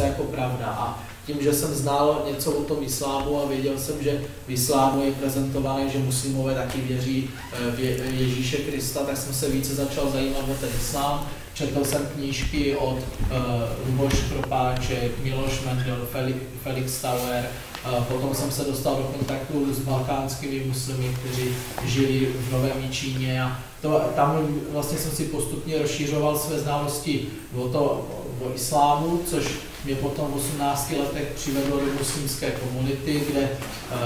jako pravda. A tím, že jsem znal něco o tom islámu a věděl jsem, že v islámu je prezentované, že muslimové taky věří v Ježíše Krista, tak jsem se více začal zajímat o ten islám. Četl jsem knížky od Luboš Kropáček, Miloš Mendel, Felix Tauer. Potom jsem se dostal do kontaktu s balkánskými muslimy, kteří žili v Novém Jičíně. A tam vlastně jsem si postupně rozšířoval své znalosti o islámu, což mě potom v 18 letech přivedlo do muslimské komunity, kde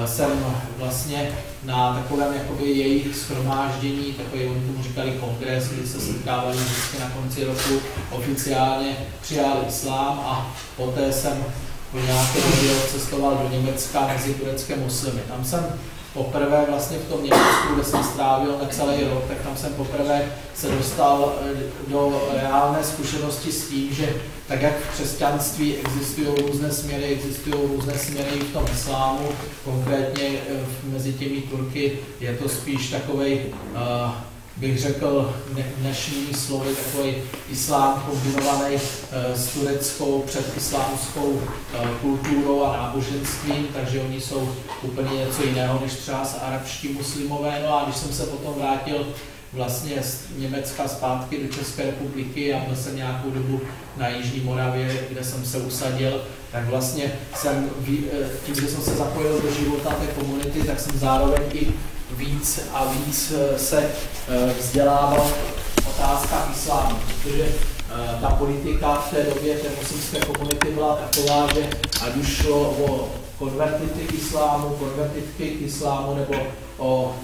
jsem vlastně na takovém jakoby jejich shromáždění, takový, oni tomu říkali kongres, kdy se setkávali vždycky na konci roku, oficiálně přijal islám a poté jsem po nějaké době cestoval do Německa mezi turecké muslimy. Tam jsem poprvé vlastně v tom Německu, kde jsem strávil necelý rok, tak tam jsem poprvé se dostal do reálné zkušenosti s tím, že tak jak v křesťanství existují různé směry i v tom islámu, konkrétně mezi těmi Turky je to spíš takovej, bych řekl dnešními slovy, takový islám kombinovaný s tureckou předislámskou kulturou a náboženstvím, takže oni jsou úplně něco jiného než třeba arabští muslimové. No a když jsem se potom vrátil vlastně z Německa zpátky do České republiky a byl jsem nějakou dobu na Jižní Moravě, kde jsem se usadil, tak vlastně jsem tím, že jsem se zapojil do života té komunity, tak jsem zároveň i víc a víc se vzdělával v otázkách islámu, protože ta politika v té době té muslimské komunity byla taková, že ať už šlo o konvertity k islámu, konvertitky k islámu nebo o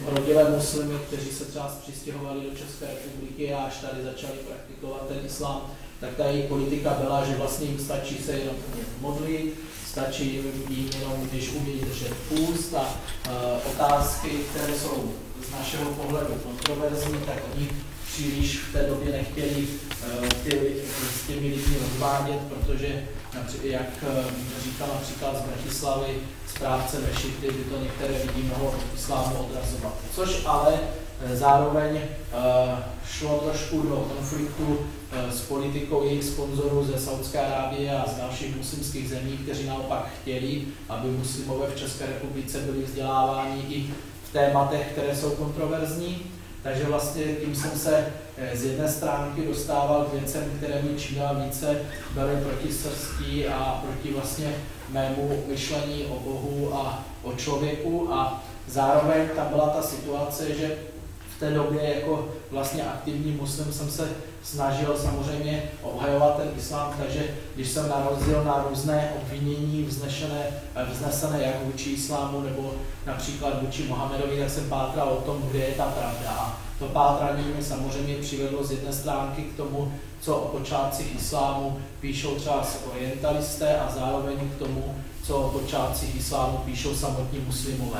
rodilé muslimy, kteří se třeba přistěhovali do České republiky a až tady začali praktikovat ten islám, tak ta jejich politika byla, že vlastně jim stačí se jenom modlit, stačí jim jenom, když umí držet půst a otázky, které jsou z našeho pohledu kontroverzní, tak oni příliš v té době nechtěli s těmi lidmi rozvádět, protože, jak říkal například z Bratislavy správce Mešity, by to některé lidi mohlo od islámu odrazovat. Což ale zároveň šlo trošku do konfliktu s politikou jejich sponzorů ze Saúdské Arábie a z dalších muslimských zemí, kteří naopak chtěli, aby muslimové v České republice byli vzděláváni i v tématech, které jsou kontroverzní. Takže vlastně tím jsem se z jedné stránky dostával k věcem, které mi čím dál více byly proti srstí a proti vlastně mému myšlení o Bohu a o člověku. A zároveň tam byla ta situace, že v té době jako vlastně aktivní muslim jsem se snažil samozřejmě obhajovat ten islám, takže když jsem narazil na různé obvinění vznesené jak vůči islámu nebo například vůči Mohamedovi, tak jsem pátral o tom, kde je ta pravda. A to pátrání mě samozřejmě přivedlo z jedné stránky k tomu, co o počátcích islámu píšou třeba orientalisté a zároveň k tomu, co o počátcích islámu píšou samotní muslimové.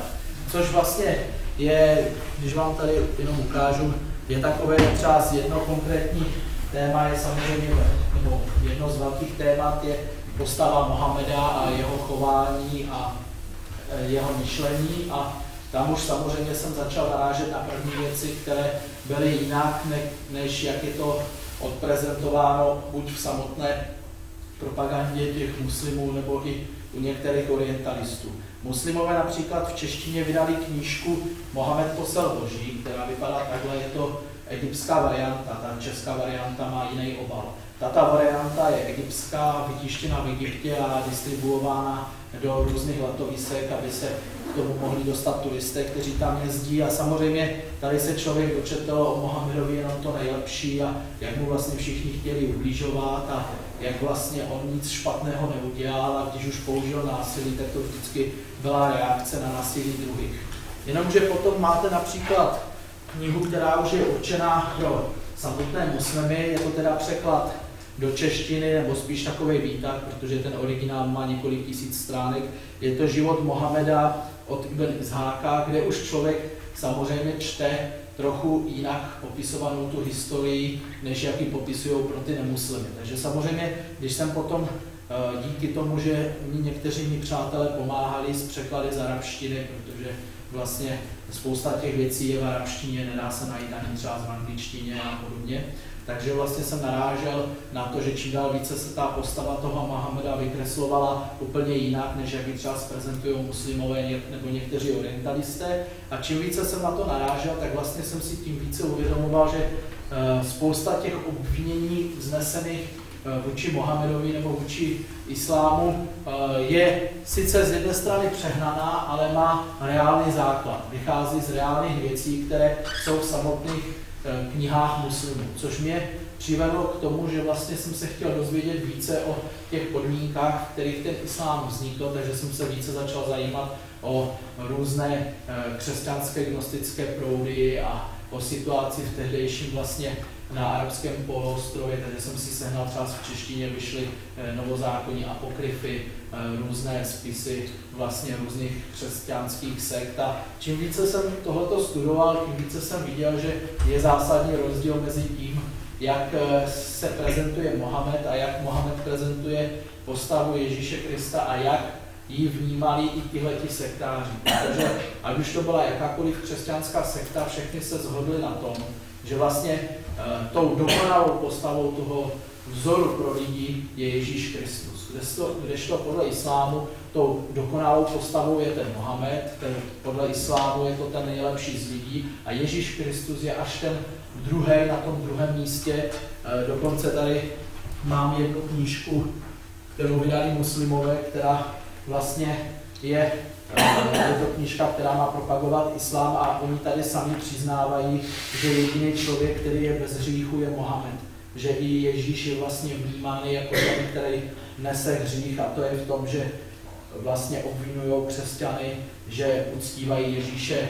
Což vlastně je, když vám tady jenom ukážu, je takové třeba jedno konkrétní téma je samozřejmě, nebo jedno z velkých témat je postava Mohameda a jeho chování a jeho myšlení a tam už samozřejmě jsem začal narážet na první věci, které byly jinak, než jak je to odprezentováno buď v samotné propagandě těch muslimů, nebo i u některých orientalistů. Muslimové například v češtině vydali knížku Mohamed posel Boží, která vypadá takhle, je to egyptská varianta, ta česká varianta má jiný obal. Tato varianta je egyptská, vytištěna v Egyptě a distribuována do různých letovisek, aby se k tomu mohli dostat turisté, kteří tam jezdí. A samozřejmě tady se člověk dočetl o Mohamedovi jenom to nejlepší a jak mu vlastně všichni chtěli ubližovat a jak vlastně on nic špatného neudělal a když už použil násilí, tak to vždycky byla reakce na násilí druhých. Jenomže potom máte například knihu, která už je určená pro samotné muslimy, je to teda překlad do češtiny, nebo spíš takový výtah, protože ten originál má několik tisíc stránek. Je to Život Mohameda od Ibn Isháka, kde už člověk samozřejmě čte trochu jinak popisovanou tu historii, než jak ji popisují pro ty nemuslimy. Takže samozřejmě, když jsem potom díky tomu, že mi někteří mý přátelé pomáhali s překlady z arabštiny, protože vlastně spousta těch věcí je v arabštině, nedá se najít ani třeba v angličtině a podobně, Takže vlastně jsem narážel na to, že čím dál více se ta postava toho Mohameda vykreslovala úplně jinak, než jak ji třeba prezentují muslimové nebo někteří orientalisté. A čím více jsem na to narážel, tak vlastně jsem si tím více uvědomoval, že spousta těch obvinění vznesených vůči Mohamedovi nebo vůči islámu je sice z jedné strany přehnaná, ale má reálný základ. Vychází z reálných věcí, které jsou v samotných knihách muslimů, což mě přivedlo k tomu, že vlastně jsem se chtěl dozvědět více o těch podmínkách, v kterých ten islám vznikl, takže jsem se více začal zajímat o různé křesťanské gnostické proudy a o situaci v tehdejším vlastně na arabském poloostrově, takže jsem si sehnal třeba v češtině, vyšly novozákonní apokryfy, různé spisy vlastně různých křesťanských sekt. A čím více jsem tohleto studoval, tím více jsem viděl, že je zásadní rozdíl mezi tím, jak se prezentuje Mohamed a jak Mohamed prezentuje postavu Ježíše Krista a jak ji vnímali i tihleti sektáři. Protože ať už to byla jakákoliv křesťanská sekta, všechny se shodli na tom, že vlastně tou dokonalou postavou toho vzoru pro lidi je Ježíš Kristus. Kdežto podle islámu tou dokonalou postavou je ten Mohamed, podle islámu je to ten nejlepší z lidí a Ježíš Kristus je až ten druhý na tom druhém místě. Dokonce tady mám jednu knížku, kterou vydali muslimové, která vlastně je to knížka, která má propagovat islám a oni tady sami přiznávají, že jediný člověk, který je bez hříchu, je Mohamed. Že i Ježíš je vlastně vnímán jako ten, který nese hřích a to je v tom, že vlastně obvinují křesťany, že uctívají Ježíše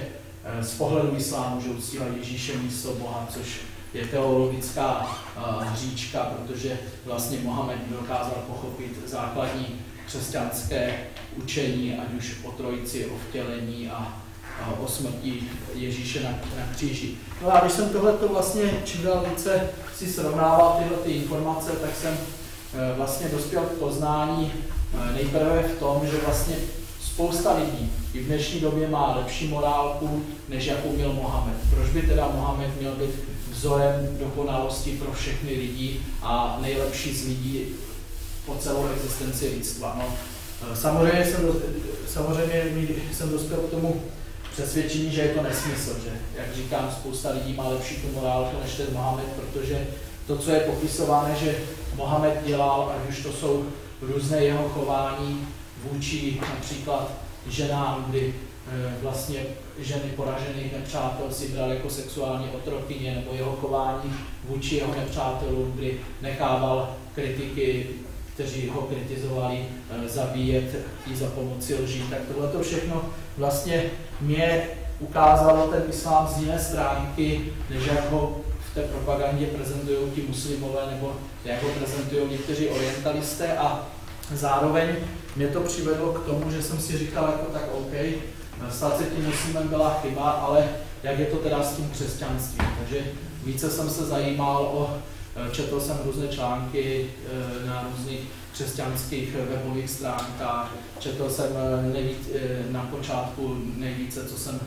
z pohledu islámu, že uctívají Ježíše místo Boha, což je teologická hříčka, protože vlastně Mohamed dokázal pochopit základní křesťanské učení, ať už o trojici, o vtělení a o smrti Ježíše na kříži. No a když jsem tohleto vlastně čím dál více si srovnával tyhle ty informace, tak jsem vlastně dospěl k poznání nejprve v tom, že vlastně spousta lidí i v dnešní době má lepší morálku, než jakou měl Mohamed. Proč by teda Mohamed měl být vzorem dokonalosti pro všechny lidi a nejlepší z lidí po celou existenci lidstva? No, samozřejmě jsem dospěl k tomu přesvědčení, že je to nesmysl, že, jak říkám, spousta lidí má lepší tu morálku než ten Mohamed, protože to, co je popisované, že Mohamed dělal, ať už to jsou různé jeho chování vůči například ženám, kdy vlastně ženy poražených nepřátel si bral jako sexuální otrokyně, nebo jeho chování vůči jeho nepřátelům, kdy nechával kritiky, kteří ho kritizovali, zabíjet i za pomoci lží. Tak tohleto všechno vlastně mě ukázalo ten islám z jiné stránky, než jak ho v té propagandě prezentují ti muslimové, nebo jak ho prezentují někteří orientalisté a zároveň mě to přivedlo k tomu, že jsem si říkal jako tak OK, stát se tím muslimem byla chyba, ale jak je to teda s tím křesťanstvím. Takže více jsem se zajímal četl jsem různé články na různých křesťanských webových stránkách, četl jsem na počátku nejvíce, co jsem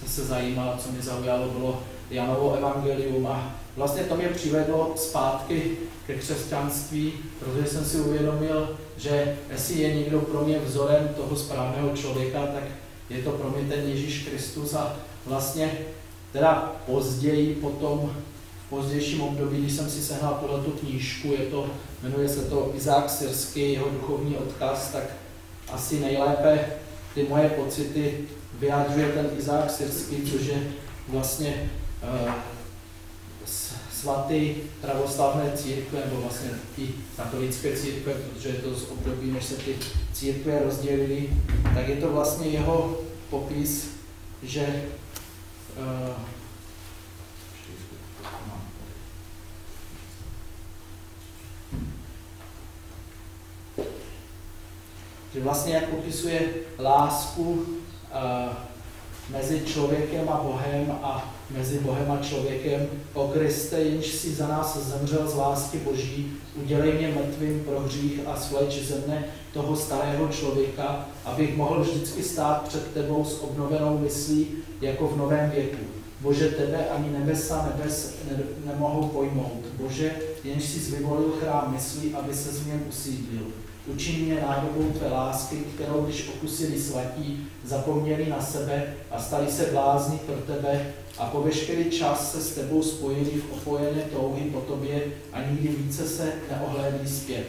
se zajímal, co mě zaujalo, bylo Janovo evangelium a vlastně to mě přivedlo zpátky ke křesťanství, protože jsem si uvědomil, že jestli je někdo pro mě vzorem toho správného člověka, tak je to pro mě ten Ježíš Kristus a vlastně teda později potom v pozdějším období, když jsem si sehnal tuhletu knížku, jmenuje se to Izák Syrský, jeho duchovní odkaz, tak asi nejlépe ty moje pocity vyjádřuje ten Izák Syrský, což je vlastně svatý pravoslavné církve, nebo vlastně ty katolické církve, protože je to z období, než se ty církve rozdělily, tak je to vlastně jeho popis, že vlastně jak popisuje lásku mezi člověkem a Bohem a mezi Bohem a člověkem. O Kriste, jenž si za nás zemřel z lásky Boží, udělej mě mrtvým pro hřích a svléč ze mne toho starého člověka, abych mohl vždycky stát před tebou s obnovenou myslí jako v novém věku. Bože, tebe ani nebesa nebes nemohou pojmout. Bože, jenž jsi vyvolil chrám myslí, aby se z něm usídlil. Učiň mě nádobou tvé lásky, kterou, když okusili svatí, zapomněli na sebe a stali se blázni pro tebe a po veškerý čas se s tebou spojili v opojené touhy po tobě a nikdy více se neohlédli zpět.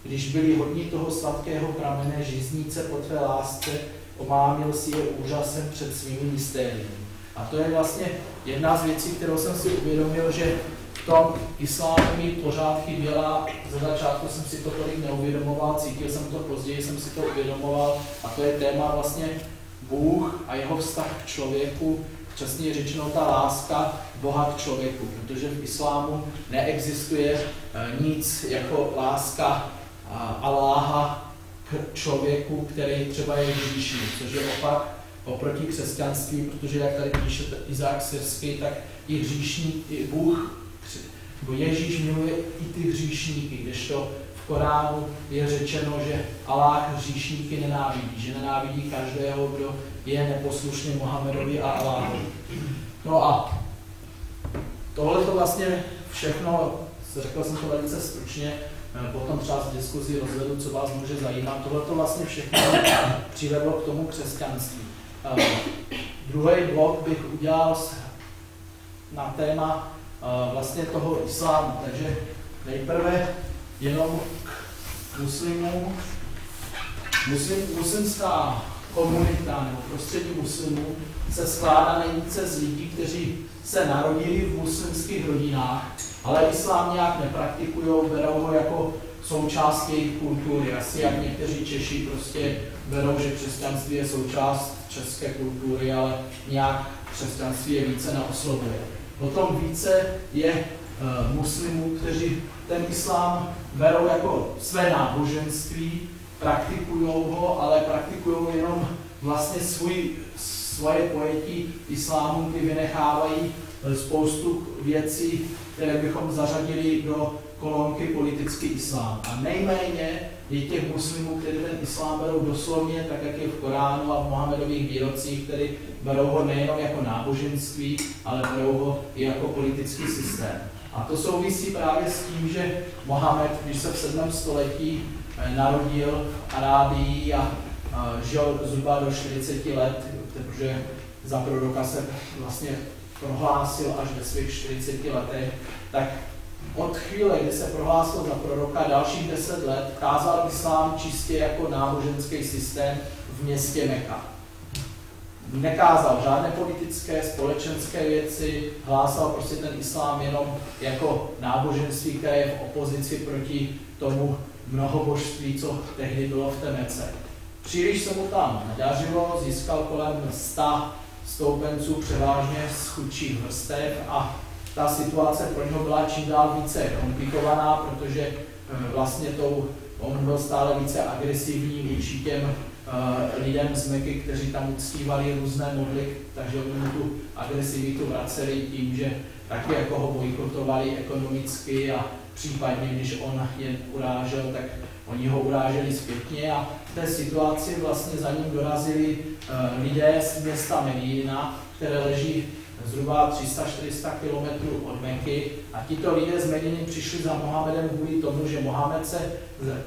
Když byli hodní toho sladkého pramene žíznice po tvé lásce, omámil si je úžasem před svými mystériemi. A to je vlastně jedna z věcí, kterou jsem si uvědomil, že v tom islámu mi pořád chyběla. Ze začátku jsem si to tolik neuvědomoval, cítil jsem to později, jsem si to uvědomoval. A to je téma vlastně Bůh a jeho vztah k člověku, přesně řečeno ta láska Boha k člověku, protože v islámu neexistuje nic jako láska Alláha k člověku, který třeba je hříšný, což je opak oproti křesťanství, protože jak tady píše Izák Syrský, tak i hříšník, i Bůh, nebo Ježíš miluje i ty hříšníky, kdežto v Koránu je řečeno, že Alláh hříšníky nenávidí, že nenávidí každého, kdo je neposlušný Mohamedovi a Alláhovi. No a tohle to vlastně všechno, řekl jsem to velice stručně, potom třeba z diskuzí rozvedu, co vás může zajímat. Tohle to vlastně všechno přivedlo k tomu křesťanství. Druhý blok bych udělal na téma vlastně toho islámu. Takže nejprve jenom k muslimům. Muslimská komunita nebo prostředí muslimů se skládá nejvíce z lidí, kteří se narodili v muslimských rodinách, ale islám nějak nepraktikují, berou ho jako součást jejich kultury. Asi jak někteří Češi prostě berou, že křesťanství je součást české kultury, ale nějak křesťanství je více neoslovuje. Potom více je muslimů, kteří ten islám berou jako své náboženství, praktikují ho, ale praktikují jenom vlastně svoje pojetí islámu, kdy vynechávají spoustu věcí, které bychom zařadili do kolonky politický islám. A nejméně je těch muslimů, kteří ten islám berou doslovně, tak jak je v Koránu a v Mohamedových výrocích, kteří berou ho nejenom jako náboženství, ale berou ho i jako politický systém. A to souvisí právě s tím, že Mohamed, když se v 7. století narodil v Arábii a žil zhruba do 40 let, protože za proroka se vlastně prohlásil až ve svých 40 letech, tak od chvíle, kdy se prohlásil za proroka, dalších 10 let kázal islám čistě jako náboženský systém v městě Meka. Nekázal žádné politické, společenské věci, hlásal prostě ten islám jenom jako náboženství, které je v opozici proti tomu mnohobožství, co tehdy bylo v té Mece. Příliš se mu tam nedařilo, získal kolem 100 stoupenců převážně z chudších vrstev a ta situace pro něho byla čím dál více komplikovaná, protože vlastně on byl stále více agresivní vůči těm lidem z Meky, kteří tam uctívali různé modly, takže oni mu tu agresivitu vraceli tím, že taky jako ho bojkotovali ekonomicky a případně, když on je urážel, tak oni ho uráželi zpětně a v té situaci vlastně za ním dorazili lidé z města Medína, které leží zhruba 300-400 km od Meky a tito lidé z Mediny přišli za Mohamedem kvůli tomu, že Mohamed se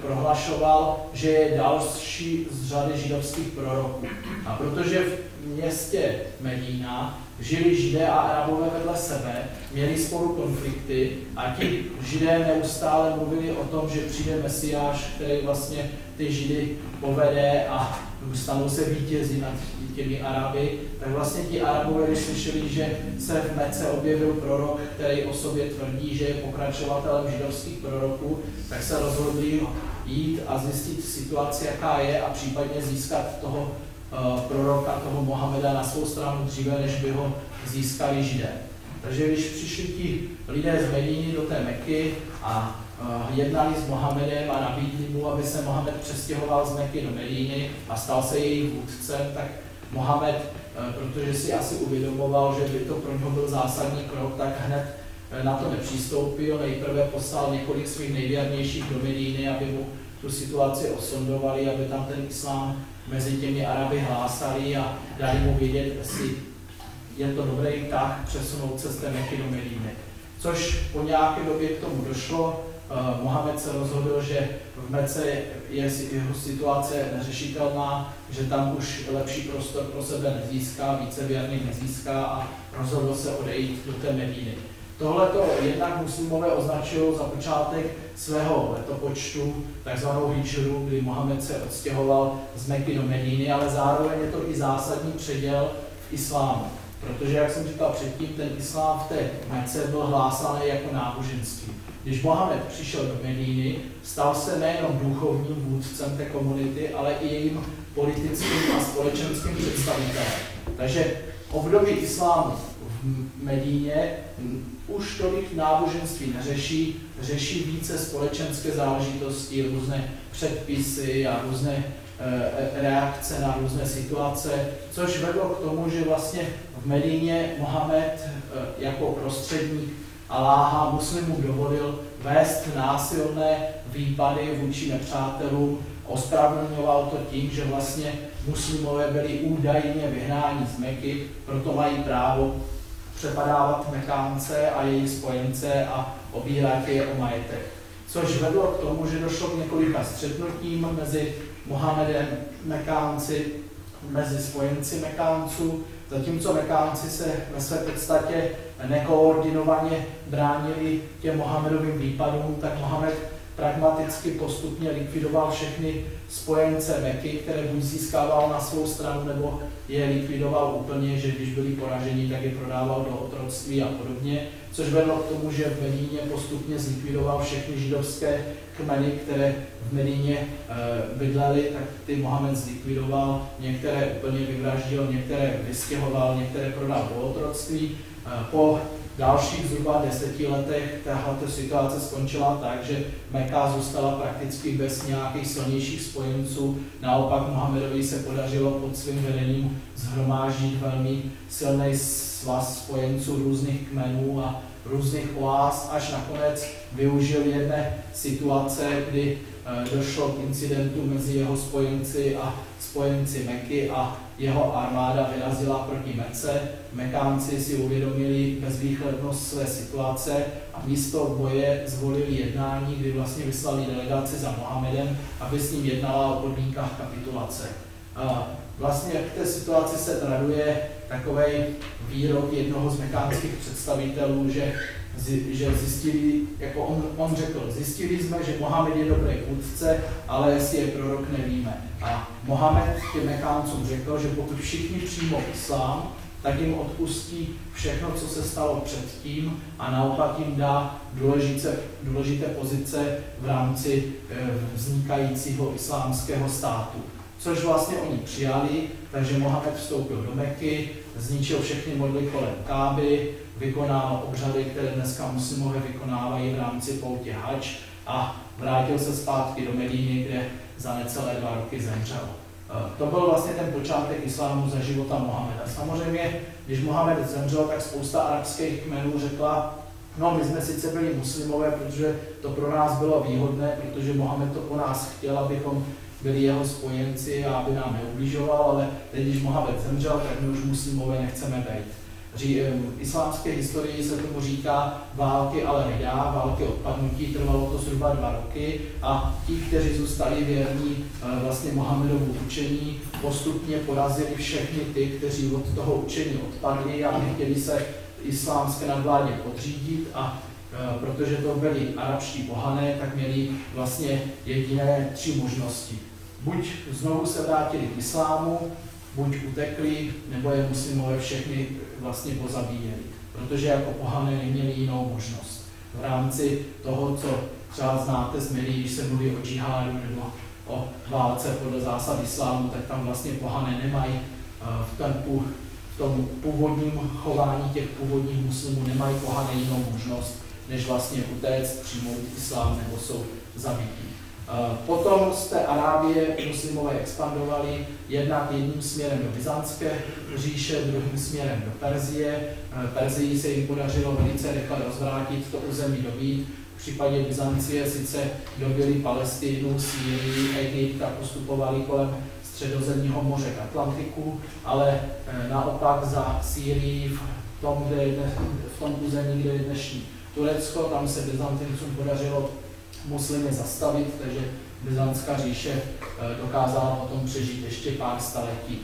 prohlašoval, že je další z řady židovských proroků. A protože v městě Medína žili Židé a Arabové vedle sebe, měli spolu konflikty a ti Židé neustále mluvili o tom, že přijde Mesiáš, který vlastně ty Židy povede a stanou se vítězi nad těmi Araby, tak vlastně ti Arabové, když slyšeli, že se v Mece objevil prorok, který o sobě tvrdí, že je pokračovatelem židovských proroků, tak se rozhodli jít a zjistit situaci, jaká je a případně získat toho proroka, toho Mohameda na svou stranu dříve, než by ho získali Židé. Takže když přišli ti lidé z Medíny do té Meky a jednali s Mohamedem a nabídli mu, aby se Mohamed přestěhoval z Meky do Medíny a stal se jejich vůdcem, tak Mohamed, protože si asi uvědomoval, že by to pro něho byl zásadní krok, tak hned na to nepřistoupil. Nejprve poslal několik svých nejvěrnějších do Medíny, aby mu tu situaci osondovali, aby tam ten islám mezi těmi Araby hlásali a dali mu vědět, jestli je to dobrý tah přesunout se z té Meky do Medíny. Což po nějaké době k tomu došlo. Mohamed se rozhodl, že v Mece je jeho situace neřešitelná, že tam už lepší prostor pro sebe nezíská, více věrných nezíská a rozhodl se odejít do té Medíny. Tohleto jednak muslimové označují za počátek svého letopočtu, takzvanou hidžru, kdy Mohamed se odstěhoval z Meky do Medíny, ale zároveň je to i zásadní předěl v islámu. Protože, jak jsem říkal předtím, ten islám v té Mece byl hlásaný jako náboženství. Když Mohamed přišel do Medíny, stal se nejenom duchovním vůdcem té komunity, ale i jejím politickým a společenským představitelem. Takže období islámu v Medíně už tolik náboženství neřeší, řeší více společenské záležitosti, různé předpisy a různé reakce na různé situace, což vedlo k tomu, že vlastně v Medíně Mohamed jako prostředník Alláha muslimům dovolil vést násilné výpady vůči nepřátelům, ospravedlňoval to tím, že vlastně muslimové byli údajně vyhnáni z Meky, proto mají právo přepadávat Mekánce a jejich spojence a obírat je o majetek. Což vedlo k tomu, že došlo k několika střetnutím mezi Mohamedem Mekánci, mezi spojenci Mekánců, zatímco Mekánci se ve své podstatě nekoordinovaně bránili těm Mohamedovým výpadům, tak Mohamed pragmaticky postupně likvidoval všechny spojence Meky, které buď získával na svou stranu, nebo je likvidoval úplně, že když byli poraženi, tak je prodával do otroctví a podobně, což vedlo k tomu, že v Medíně postupně zlikvidoval všechny židovské kmeny, které v Medíně bydlely, tak ty Mohamed zlikvidoval, některé úplně vyvraždil, některé vystěhoval, některé prodal do otroctví. Po dalších zhruba 10 letech tahle situace skončila tak, že Meka zůstala prakticky bez nějakých silnějších spojenců. Naopak Mohamedovi se podařilo pod svým vedením shromáždit velmi silný svaz spojenců různých kmenů a různých oáz, až nakonec využil jedné situace, kdy došlo k incidentu mezi jeho spojenci a spojenci Meky a jeho armáda vyrazila proti Mece. Mekánci si uvědomili bezvýhlednost své situace a místo boje zvolili jednání, kdy vlastně vyslali delegaci za Mohamedem, aby s ním jednala o podmínkách kapitulace. Vlastně k té situaci se traduje takový výrok jednoho z mekánských představitelů, že zjistili, jako on řekl, zjistili jsme, že Mohamed je dobrý vůdce, ale jestli je prorok, nevíme. A Mohamed těm Mekáncům řekl, že pokud všichni přijmou islám, tak jim odpustí všechno, co se stalo předtím a naopak jim dá důležité pozice v rámci vznikajícího islámského státu. Což vlastně oni přijali, takže Mohamed vstoupil do Meky, zničil všechny modly kolem Káby, vykonal obřady, které dneska muslimové vykonávají v rámci poutě Hadž a vrátil se zpátky do Medíny, kde za necelé 2 roky zemřel. To byl vlastně ten počátek islámu za života Mohameda. Samozřejmě, když Mohamed zemřel, tak spousta arabských kmenů řekla, no my jsme sice byli muslimové, protože to pro nás bylo výhodné, protože Mohamed to po nás chtěl, abychom byli jeho spojenci a aby nám neubližoval, ale teď, když Mohamed zemřel, tak my už muslimové nechceme být. V islámské historii se tomu říká války al-Ridá, války odpadnutí, trvalo to zhruba 2 roky a ti, kteří zůstali věrní vlastně Mohamedovu učení, postupně porazili všechny ty, kteří od toho učení odpadli a nechtěli se islámské nadvládě podřídit a protože to byli arabští pohané, tak měli vlastně jediné 3 možnosti. Buď znovu se vrátili k islámu, buď utekli, nebo je muslimové všechny vlastně pozabíjeli, protože jako pohané neměli jinou možnost. V rámci toho, co třeba znáte z médií, když se mluví o džihádu nebo o válce podle zásad islámu, tak tam vlastně pohané nemají v tom původním chování těch původních muslimů nemají pohané jinou možnost, než vlastně utéct, přijmout islám nebo jsou zabití. Potom z té Arábie muslimové expandovali jednak jedním směrem do Byzantské říše, druhým směrem do Perzie. Perzii se jim podařilo velice rychle rozvrátit, to území dobít. V případě Byzancie sice dobyli Palestinu, Sýrii, Egypt a postupovali kolem Středozemního moře k Atlantiku, ale naopak za Sýrií v tom území, kde je dnešní Turecko, tam se Byzantincům podařilo muslimy zastavit, takže Byzantská říše dokázala potom přežít ještě pár staletí.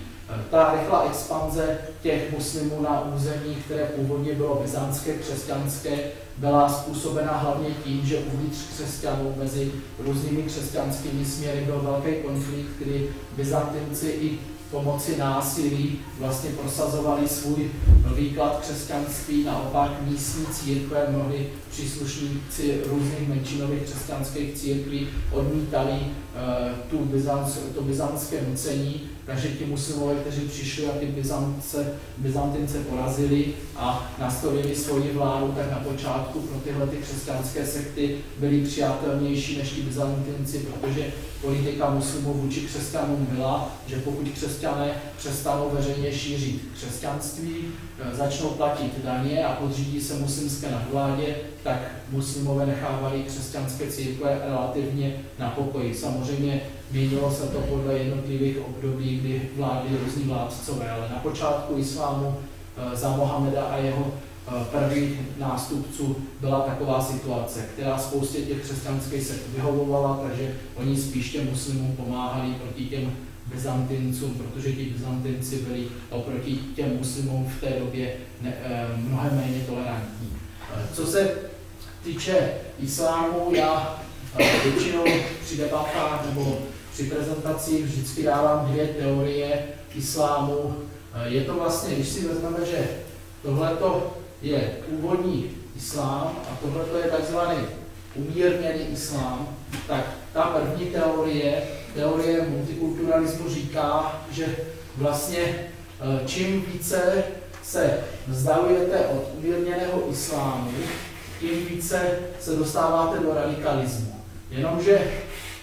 Ta rychlá expanze těch muslimů na území, které původně bylo byzantské, křesťanské, byla způsobena hlavně tím, že uvnitř křesťanů mezi různými křesťanskými směry byl velký konflikt, kdy Byzantinci i pomocí násilí vlastně prosazovali svůj výklad křesťanství, naopak místní církve, mnohdy příslušníci různých menšinových křesťanských církví odmítali to byzantské nucení, takže ti muslimové, kteří přišli a ty Byzantince porazili a nastolili svoji vládu, tak na počátku pro tyhle ty křesťanské sekty byly přijatelnější než ti Byzantinci, protože politika muslimů vůči křesťanům byla, že pokud křesťané přestanou veřejně šířit křesťanství, začnou platit daně a podřídí se muslimské nadvládě, tak muslimové nechávali křesťanské církve relativně na pokoji. Samozřejmě měnilo se to podle jednotlivých období, kdy vládli různí vládcové, ale na počátku islámu za Mohameda a jeho prvních nástupců byla taková situace, která spoustě těch křesťanských sekt vyhovovala, takže oni spíš těm muslimům pomáhali proti těm Byzantincům, protože ti Byzantinci byli oproti těm muslimům v té době mnohem méně tolerantní. Co se týče islámu, já většinou při debatách nebo při prezentacích vždycky dávám dvě teorie islámu. Je to vlastně, když si vezmeme, že tohleto je původní islám a tohleto je takzvaný umírněný islám, tak ta první teorie multikulturalismu říká, že vlastně čím více se vzdalujete od umírněného islámu, tím více se dostáváte do radikalismu. Jenomže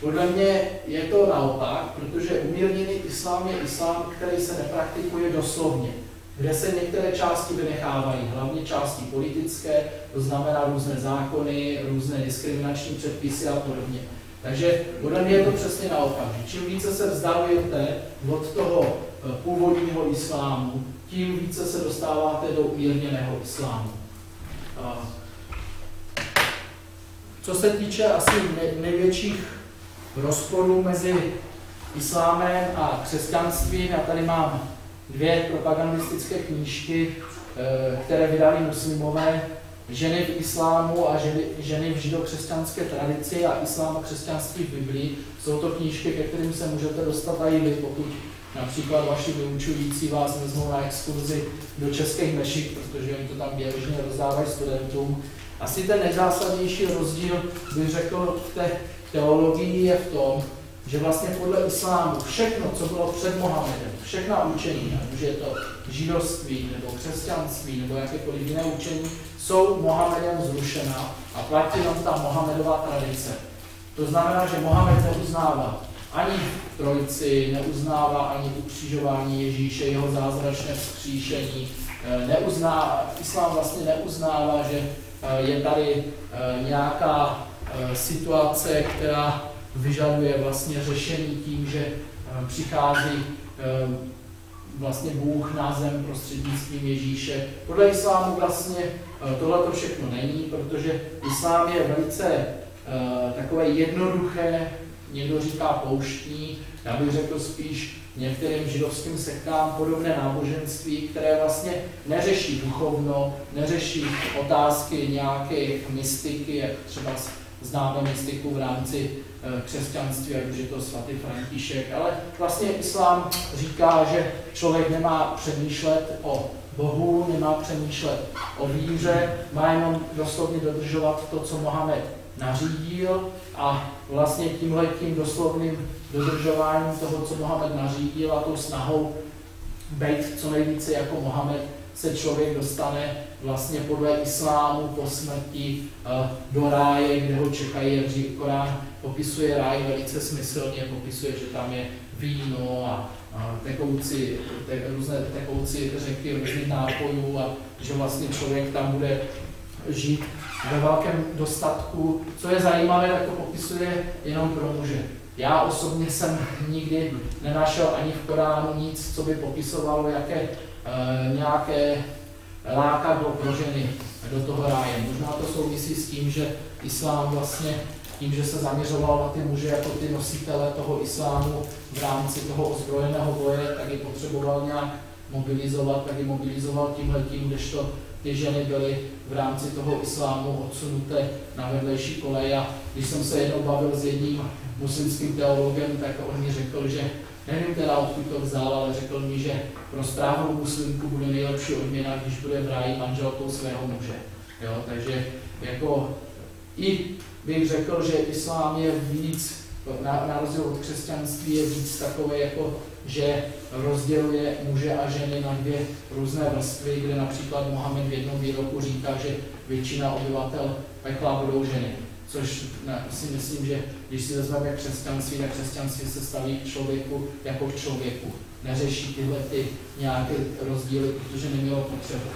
podle mě je to naopak, protože umírněný islám je islám, který se nepraktikuje doslovně, kde se některé části vynechávají, hlavně části politické, to znamená různé zákony, různé diskriminační předpisy a podobně. Takže podle mě je to přesně naopak, že čím více se vzdalujete od toho původního islámu, tím více se dostáváte do umírněného islámu. Co se týče asi největších rozporů mezi islámem a křesťanstvím, já tady mám dvě propagandistické knížky, které vydali muslimové, Ženy v islámu a ženy v židokřesťanské tradici a islám a křesťanství v Biblii. Jsou to knížky, ke kterým se můžete dostat i vy, pokud například vaši vyučující vás vezmou na exkurzi do českých mešit, protože oni to tam běžně rozdávají studentům. Asi ten nejzásadnější rozdíl, bych řekl, v té teologii je v tom, že vlastně podle islámu všechno, co bylo před Mohamedem, všechna učení, ať už je to židovství nebo křesťanství nebo jakékoliv jiné učení, jsou Mohamedem zrušena a platí jenom ta Mohamedova tradice. To znamená, že Mohamed neuznává ani trojici, neuznává ani ukřižování Ježíše, jeho zázračné vzkříšení, islám vlastně neuznává, že je tady nějaká situace, která vyžaduje vlastně řešení tím, že přichází vlastně Bůh na zem prostřednictvím Ježíše. Podle islámu vlastně tohle to všechno není, protože islám je velice takové jednoduché, někdo říká pouštní, já bych řekl spíš některým židovským sektám podobné náboženství, které vlastně neřeší duchovno, neřeší otázky nějaké mystiky, jak třeba známe mystiku v rámci křesťanství, jak už je to svatý František, ale vlastně islám říká, že člověk nemá přemýšlet o Bohu, nemá přemýšlet o víře, má jenom doslovně dodržovat to, co Mohamed nařídil a vlastně tímhletím doslovným dodržováním toho, co Mohamed nařídil a tou snahou být co nejvíce jako Mohamed, se člověk dostane vlastně podle islámu po smrti do ráje, kde ho čekají, jak říká Korán, popisuje ráj velice smyslně, popisuje, že tam je víno a různé tekoucí řeky různých nápojů a že vlastně člověk tam bude žít ve velkém dostatku. Co je zajímavé, tak to popisuje jenom pro muže. Já osobně jsem nikdy nenašel ani v Koránu nic, co by popisovalo nějaké lákadlo pro ženy do toho ráje. Možná to souvisí s tím, že islám vlastně tím, že se zaměřoval na ty muže jako ty nositele toho islámu v rámci toho ozbrojeného boje, tak je potřeboval nějak mobilizovat, tak je mobilizoval tímhletím, kdežto ty ženy byly v rámci toho islámu odsunuté na vedlejší kolej. A když jsem se jednou bavil s jedním muslimským teologem, tak on mi řekl, že nevím teda, odkud to vzal, ale řekl mi, že pro správnou muslimku bude nejlepší odměna, když bude v ráji manželkou svého muže. Jo, takže jako i bych řekl, že islám je víc, na rozdíl od křesťanství je víc takové, jako, že rozděluje muže a ženy na dvě různé vrstvy, kde například Mohamed v jednom výroku říká, že většina obyvatel pekla budou ženy. Což si myslím, že když si vezmeme křesťanství, tak křesťanství se staví k člověku jako k člověku. Neřeší tyhle nějaké rozdíly, protože nemělo potřebu.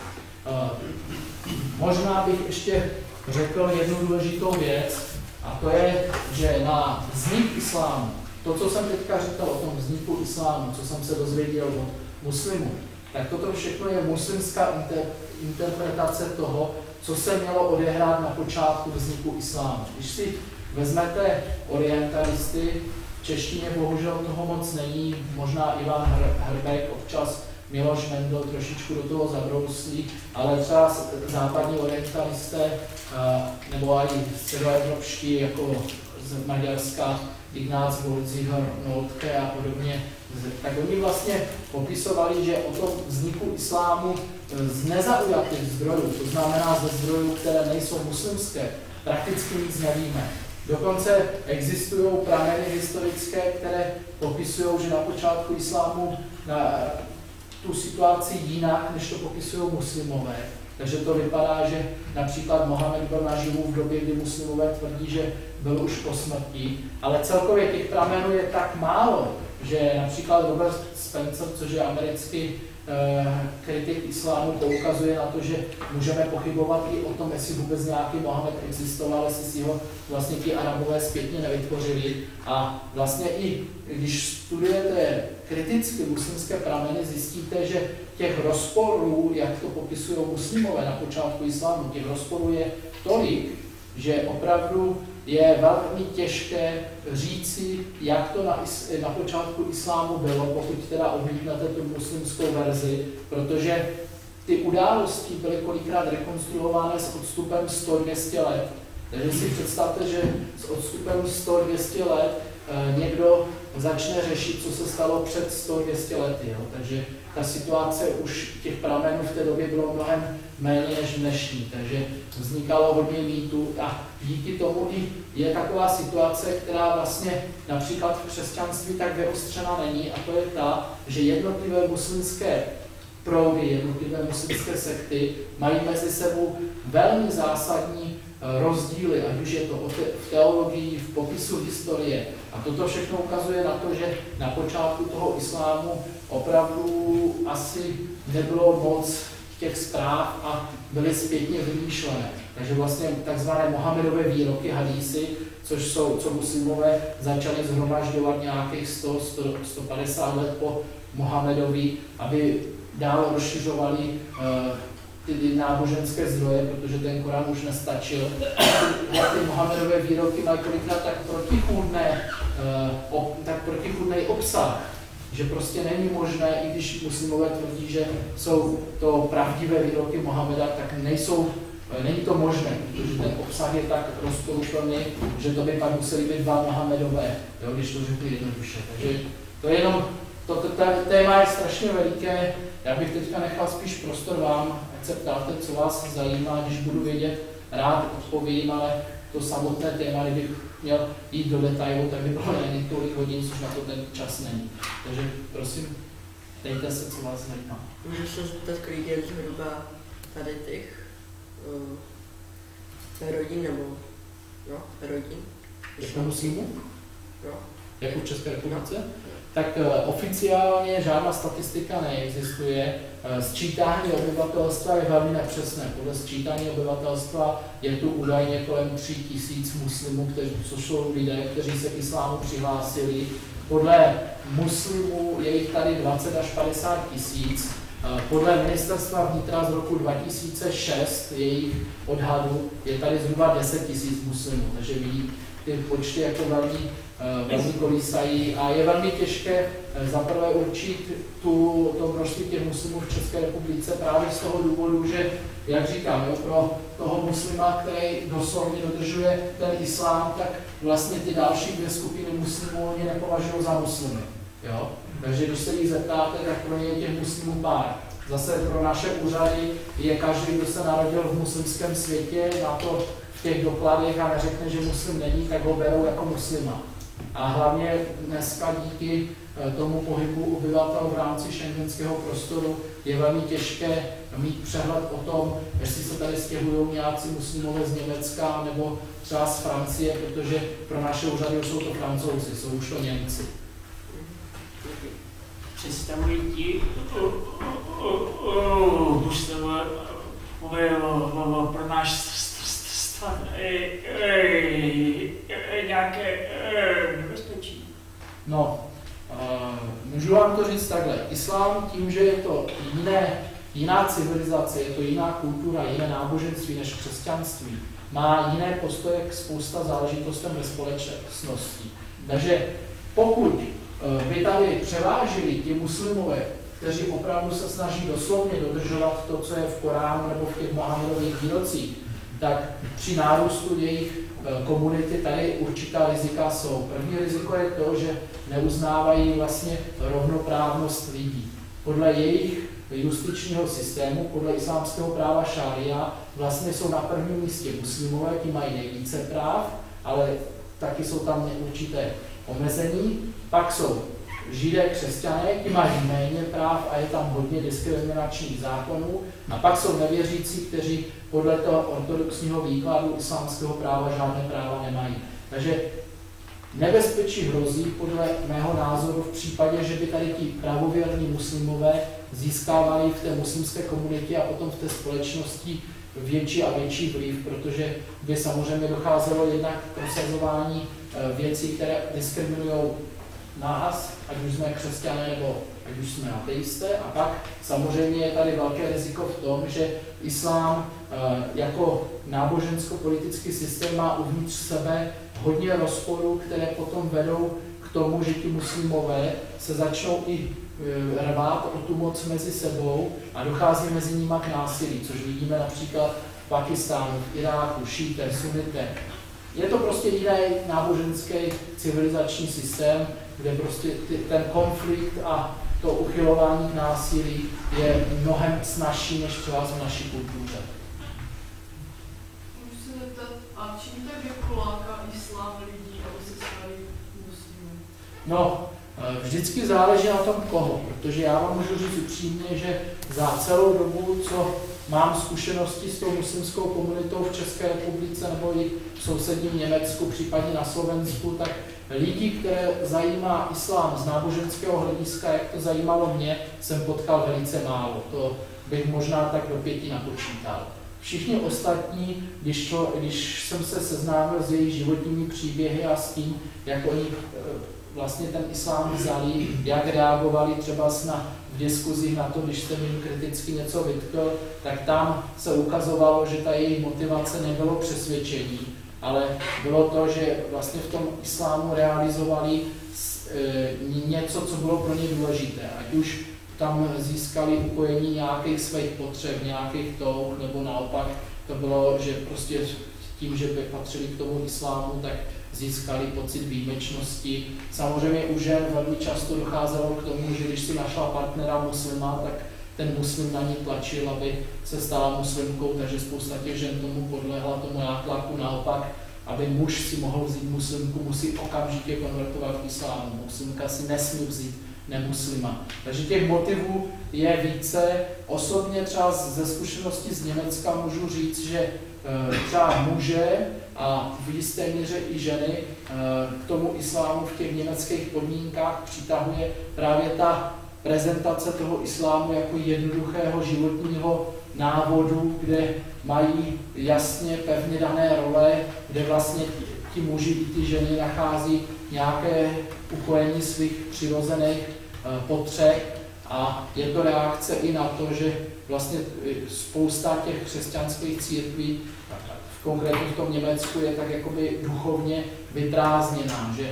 Možná bych ještě řekl jednu důležitou věc, a to je, že na vznik islámu, to, co jsem teďka říkal o tom vzniku islámu, co jsem se dozvěděl od muslimů, tak toto všechno je muslimská interpretace toho, co se mělo odehrát na počátku vzniku islámu. Když si vezmete orientalisty, v češtině bohužel toho moc není, možná Ivan Hrbek, občas Miloš Mendl trošičku do toho zabrouslí, ale třeba západní orientalisté nebo i středoevropští, jako z Maďarska, Ignác Goldziher, Notke a podobně, tak oni vlastně popisovali, že o tom vzniku islámu z nezaujatých zdrojů, to znamená ze zdrojů, které nejsou muslimské, prakticky nic nevíme. Dokonce existují prameny historické, které popisují, že na počátku islámu tu situaci jinak, než to popisují muslimové. Takže to vypadá, že například Mohamed byl naživu v době, kdy muslimové tvrdí, že byl už po smrti, ale celkově těch pramenů je tak málo, že například Robert Spencer, což je americký kritik islámu, poukazuje na to, že můžeme pochybovat i o tom, jestli vůbec nějaký Mohamed existoval, jestli si ho vlastně ti Arabové zpětně nevytvořili. A vlastně i když studujete kriticky muslimské prameny, zjistíte, že těch rozporů, jak to popisují muslimové na počátku islámu, těch rozporů je tolik, že opravdu je velmi těžké říci, jak to na počátku islámu bylo, pokud teda odmítnete tu muslimskou verzi, protože ty události byly kolikrát rekonstruovány s odstupem 100-200 let. Takže si představte, že s odstupem 100-200 let někdo začne řešit, co se stalo před 100-200 lety. Jo? Takže ta situace už těch pramenů v té době bylo mnohem méně než dnešní, takže vznikalo hodně mýtů a díky tomu i je taková situace, která vlastně například v křesťanství tak vyostřena není, a to je ta, že jednotlivé muslimské proudy, jednotlivé muslimské sekty mají mezi sebou velmi zásadní rozdíly, ať už je to v teologii, v popisu historie. A toto všechno ukazuje na to, že na počátku toho islámu opravdu asi nebylo moc těch zpráv a byly zpětně vymýšlené. Takže vlastně takzvané Mohamedové výroky, hadísy, co muslimové začali zhromažďovat nějakých 100-150 let po Mohamedovi, aby dál rozšiřovali ty náboženské zdroje, protože ten Korán už nestačil. Ty Mohamedové výroky mají kolikrát tak protichůdný obsah, že prostě není možné, i když muslimové tvrdí, že jsou to pravdivé výroky Mohameda, tak není to možné, protože ten obsah je tak rozporuplný, že to by pak museli být dva Mohamedové, jo, když to řekli jednoduše. Takže to je jenom, to téma je strašně veliké, já bych teďka nechal spíš prostor vám, ať se ptáte, co vás zajímá, když budu vědět, rád odpovím, ale to samotné téma, kdybych měl jít do detailu, tak by bylo na několik hodin, což na to ten čas není. Takže prosím, dejte se, co vás zajímá. Můžu se zeptat, kolik je zhruba tady těch rodin, nebo rodin? Jako muslimů? Jo. Jako v České republice? tak oficiálně žádná statistika neexistuje. Sčítání obyvatelstva je velmi nepřesné. Podle sčítání obyvatelstva je tu údajně kolem 3000 muslimů, což jsou lidé, kteří se k islámu přihlásili. Podle muslimů je jich tady 20 až 50 tisíc. Podle ministerstva vnitra z roku 2006, jejich odhadu, je tady zhruba 10 000 muslimů. Takže vidí, ty počty jako velmi kolísají a je velmi těžké zaprvé určit to množství těch muslimů v České republice právě z toho důvodu, že, jak říkám, pro toho muslima, který doslovně dodržuje ten islám, tak vlastně ty další dvě skupiny muslimů oni nepovažují za muslimy. Jo? Takže když se jich zeptáte, tak pro ně je těch muslimů pár. Zase pro naše úřady je každý, kdo se narodil v muslimském světě, na to v těch dokladech a neřekne, že muslim není, tak ho berou jako muslima. A hlavně dneska díky tomu pohybu obyvatel v rámci šengenského prostoru je velmi těžké mít přehled o tom, jestli se tady stěhují nějací muslimové z Německa nebo třeba z Francie, protože pro naše úřady už jsou to Francouzi, jsou už to Němci. Představují ti pro náš stát nějaké nebezpečí? No, můžu vám to říct takhle. Islám tím, že je to jiná civilizace, je to jiná kultura, jiné náboženství než křesťanství, má jiné postoje k spousta záležitostem ve společnosti. Takže pokud by tady převážili ti muslimové, kteří opravdu se snaží doslovně dodržovat to, co je v Koránu nebo v těch Mohamedových výrocích, tak při nárůstu jejich komunity tady určitá rizika jsou. První riziko je to, že neuznávají vlastně rovnoprávnost lidí. Podle jejich justičního systému, podle islámského práva šária, vlastně jsou na prvním místě muslimové, ti mají nejvíce práv, ale taky jsou tam určité omezení. Pak jsou Židé, křesťané, ti mají méně práv a je tam hodně diskriminačních zákonů. A pak jsou nevěřící, kteří podle toho ortodoxního výkladu islámského práva žádné práva nemají. Takže nebezpečí hrozí podle mého názoru v případě, že by tady ti pravověrní muslimové získávali v té muslimské komunitě a potom v té společnosti větší a větší vliv, protože by samozřejmě docházelo jednak k prosazování věcí, které diskriminují nás, ať už jsme křesťané nebo ať už jsme ateisté. A pak samozřejmě je tady velké riziko v tom, že islám jako nábožensko-politický systém má uvnitř sebe hodně rozporů, které potom vedou k tomu, že ti muslimové se začnou i rvát o tu moc mezi sebou a dochází mezi nimi k násilí, což vidíme například v Pakistánu, v Iráku, šíte, sunité. Je to prostě jiný náboženský civilizační systém, kde prostě ten konflikt a to uchylování k násilí je mnohem snazší než třeba v naší kultuře. Můžu se zeptat, a čím tak jako láká islám lidí, aby se stali muslimy? No, vždycky záleží na tom koho, protože já vám můžu říct upřímně, že za celou dobu, co mám zkušenosti s tou muslimskou komunitou v České republice nebo i v sousedním Německu, případně na Slovensku, tak lidí, které zajímá islám z náboženského hlediska, jak to zajímalo mě, jsem potkal velice málo. To bych možná tak do 5 napočítal. Všichni ostatní, když jsem se seznámil s jejich životními příběhy a s tím, jak oni vlastně ten islám vzali, jak reagovali třeba v diskuzích na to, když jsem jim kriticky něco vytkl, tak tam se ukazovalo, že ta jejich motivace nebylo přesvědčení, ale bylo to, že vlastně v tom islámu realizovali něco, co bylo pro ně důležité. Ať už tam získali upojení nějakých svých potřeb, nějakých touh, nebo naopak to bylo, že prostě tím, že by patřili k tomu islámu, tak získali pocit výjimečnosti. Samozřejmě u žen velmi často docházelo k tomu, že když si našla partnera muslima, tak ten muslim na ní tlačil, aby se stala muslimkou, takže spousta těch žen tomu podlehla, tomu nátlaku. Naopak, aby muž si mohl vzít muslimku, musí okamžitě konvertovat k islámu. Muslimka si nesmí vzít nemuslima. Takže těch motivů je více. Osobně třeba ze zkušenosti z Německa můžu říct, že třeba muže a v jisté míře i ženy k tomu islámu v těch německých podmínkách přitahuje právě ta prezentace toho islámu jako jednoduchého životního návodu, kde mají jasně pevně dané role, kde vlastně ti muži i ty ženy nachází nějaké ukojení svých přirozených potřeb a je to reakce i na to, že vlastně spousta těch křesťanských církví, konkrétně v tom Německu, je tak jakoby duchovně vyprázdněná, že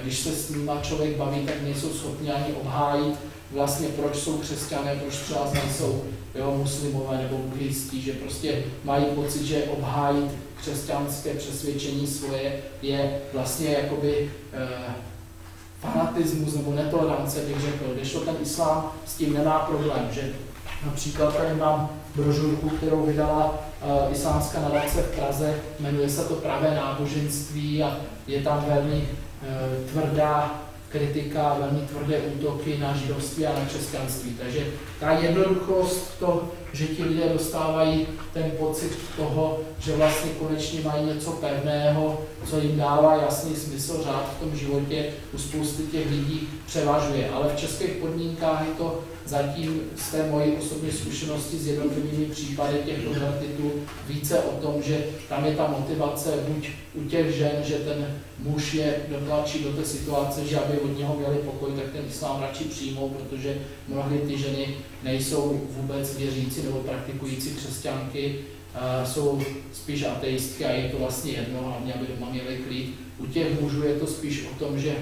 když se s nima člověk baví, tak nejsou schopni ani obhájit vlastně, proč jsou křesťané, proč třeba nejsou muslimové nebo buddhisti, že prostě mají pocit, že obhájit křesťanské přesvědčení svoje je vlastně jakoby fanatismus nebo netolerance, bych řekl, kdežto ten islám s tím nemá problém, že například tady mám brožurku, kterou vydala islámská nadace v Praze, jmenuje se to Pravé náboženství a je tam velmi tvrdá kritika, velmi tvrdé útoky na židovství a na křesťanství. Takže ta jednoduchost, to, že ti lidé dostávají ten pocit toho, že vlastně konečně mají něco pevného, co jim dává jasný smysl, řád v tom životě, u spousty těch lidí převažuje. Ale v českých podmínkách je to zatím z té mojí osobní zkušenosti s jednotlivými případy těch konvertitů více o tom, že tam je ta motivace buď u těch žen, že ten muž je dotlačí do té situace, že aby od něho měli pokoj, tak ten islám radši přijmou, protože mnohdy ty ženy nejsou vůbec věřící nebo praktikující křesťanky, jsou spíš ateistky a je to vlastně jedno, hlavně aby doma měli klid. U těch mužů je to spíš o tom, že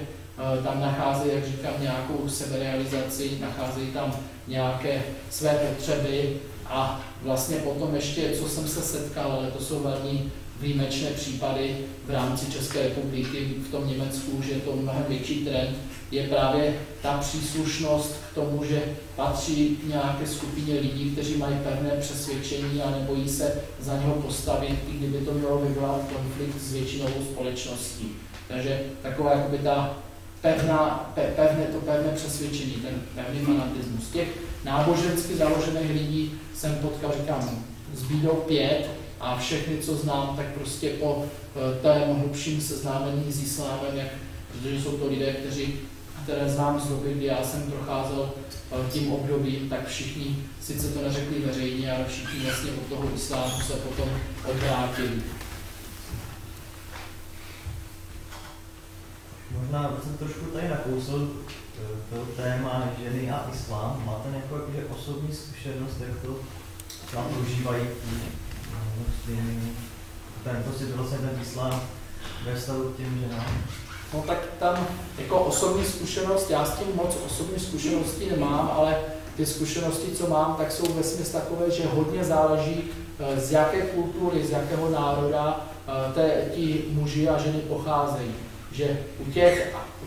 tam nacházejí, jak říkám, nějakou seberealizaci, nacházejí tam nějaké své potřeby a vlastně potom ještě, co jsem se setkal, ale to jsou velmi výjimečné případy v rámci České republiky, v tom Německu, že je to mnohem větší trend, je právě ta příslušnost k tomu, že patří k nějaké skupině lidí, kteří mají pevné přesvědčení a nebojí se za něho postavit, i kdyby to mělo vyvolat konflikt s většinovou společností. Takže taková jakoby ta pevné přesvědčení, ten pevný fanatismus. Těch nábožensky založených lidí jsem potkal, říkám, zbývalo 5 a všechny, co znám, tak prostě po tém hlubším seznámení s islámem, protože jsou to lidé, které znám z doby, kdy já jsem procházel tím obdobím, tak všichni, sice to neřekli veřejně, ale všichni vlastně od toho islámu se potom odvrátili. Možná jsem trošku tady nakousl to téma ženy a islám. Máte nějakou osobní zkušenost, jak to tam prožívají muslimy? Tento si vlastně ten islám ve vztahu k těm ženám? No tak tam jako osobní zkušenost, já s tím moc osobní zkušenosti nemám, ale ty zkušenosti, co mám, tak jsou vesměs takové, že hodně záleží z jaké kultury, z jakého národa ti muži a ženy pocházejí. Že u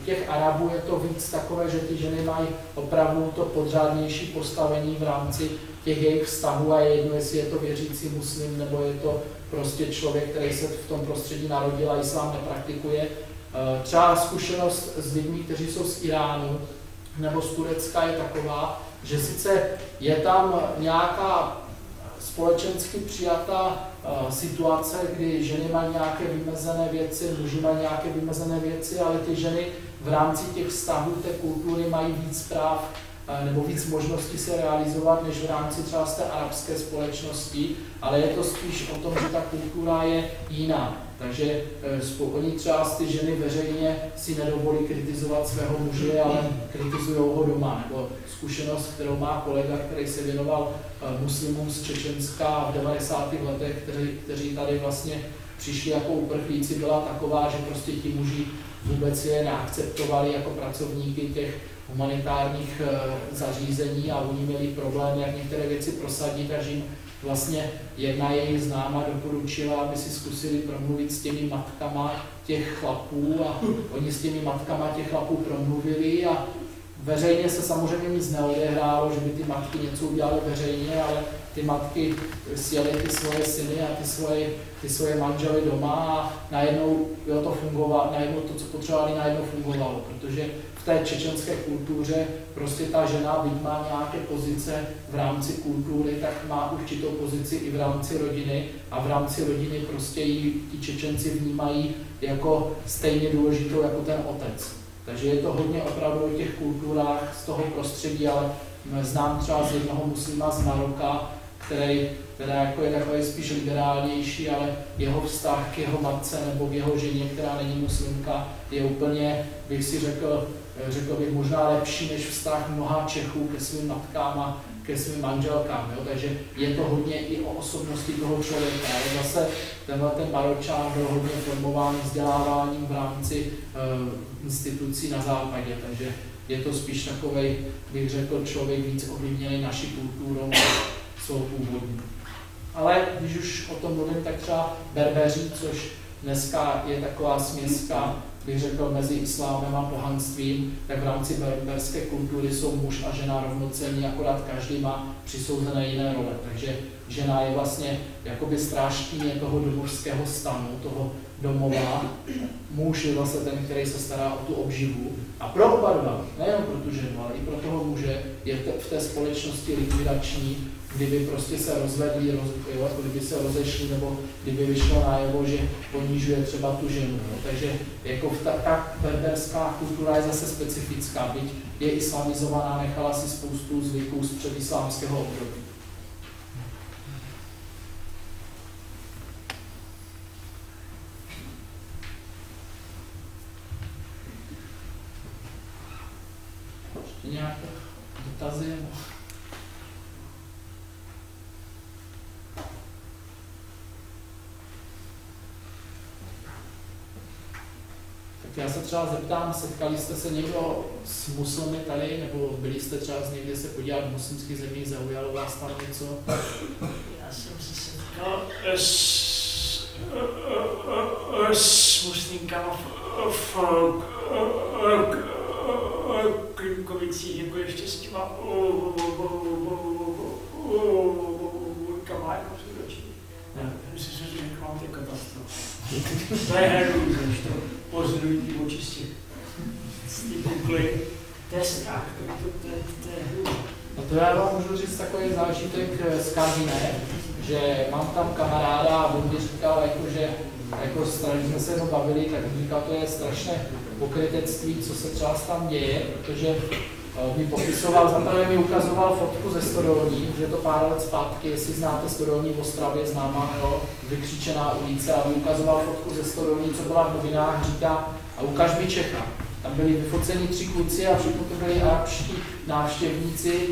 těch Arabů je to víc takové, že ty ženy mají opravdu to podřádnější postavení v rámci těch jejich vztahů a je jedno, jestli je to věřící muslim, nebo je to prostě člověk, který se v tom prostředí narodil a islám nepraktikuje. Třeba zkušenost s lidmi, kteří jsou z Iránu nebo z Turecka je taková, že sice je tam nějaká společensky přijatá situace, kdy ženy mají nějaké vymezené věci, muži mají nějaké vymezené věci, ale ty ženy v rámci těch vztahů té kultury mají víc práv nebo víc možností se realizovat, než v rámci třeba z té arabské společnosti, ale je to spíš o tom, že ta kultura je jiná. Takže oni třeba ty ženy veřejně si nedovolí kritizovat svého muže, ale kritizují ho doma. Nebo zkušenost, kterou má kolega, který se věnoval muslimům z Čečenska v 90. letech, kteří tady vlastně přišli jako uprchlíci, byla taková, že prostě ti muži vůbec je neakceptovali jako pracovníky těch humanitárních zařízení a oni měli problém, jak některé věci prosadit, takže jim vlastně jedna jejich známa doporučila, aby si zkusili promluvit s těmi matkama těch chlapů a oni s těmi matkama těch chlapů promluvili a veřejně se samozřejmě nic neodehrálo, že by ty matky něco udělaly veřejně, ale ty matky sjeli ty svoje syny a ty svoje manžely doma a najednou to fungovalo, najednou to, co potřebovali, najednou fungovalo, protože v té čečenské kultuře prostě ta žena, byť má nějaké pozice v rámci kultury, tak má určitou pozici i v rámci rodiny a v rámci rodiny prostě ji ti Čečenci vnímají jako stejně důležitou jako ten otec. Takže je to hodně opravdu o těch kulturách z toho prostředí, ale znám třeba z jednoho muslima z Maroka, který teda jako je takový spíš liberálnější, ale jeho vztah k jeho matce nebo k jeho ženě, která není muslimka, je úplně, bych si řekl bych možná lepší než vztah mnoha Čechů ke svým matkám a ke svým manželkám. Jo? Takže je to hodně i o osobnosti toho člověka. Ale zase ten Maročan byl hodně formován vzděláváním v rámci institucí na západě, takže je to spíš takovej, bych řekl, člověk víc ovlivněný naší kulturou svou původní. Ale když už o tom mluvím, tak třeba Berbeři, což dneska je taková směska, bych řekl, mezi islámem a pohanstvím, tak v rámci berberské kultury jsou muž a žena rovnocenní, akorát každý má přisouzené jiné role. Takže žena je vlastně jakoby strážkyně toho domovského stanu, toho domova. Muž je vlastně ten, který se stará o tu obživu. A pro oba dva, nejen pro tu ženu, ale i pro toho muže, je v té společnosti likvidační, kdyby prostě se rozvedli, kdyby se rozešli, nebo kdyby vyšlo najevo, že ponižuje třeba tu ženu. No. Takže jako ta berberská kultura je zase specifická, byť je islamizovaná, nechala si spoustu zvyků z předislámského období. Ještě nějaké dotazy? Já se třeba zeptám, setkali jste se někdo s muslimy tady, nebo byli jste třeba někde se podívat v muslimských zemích, zaujalo vás tam něco? Já jsem se setkal s muslimkama v Klimkovicích, jako ještě s těma jako předočí. Myslím si, že mám ty katastrofa. To je hrůza, že to pozorují ty oči z ty kukly. To je strach, to je hrůza. No to já vám můžu říct takový zážitek z Karviné, že mám tam kamaráda a on mi říkal, že když jsme se jenom bavili, tak říkal, to je strašné pokrytectví, co se třeba tam děje, protože mi popisoval, zaprvé mi ukazoval fotku ze Stodolní, že je to pár let zpátky, jestli znáte Stodolní v Ostravě, známá, vykřičená ulice, a mi ukazoval fotku ze Stodolní, co byla v novinách, říká, a ukaž mi Čecha. Tam byli vyfoceni 3 kluci a všichni to byli arabští návštěvníci,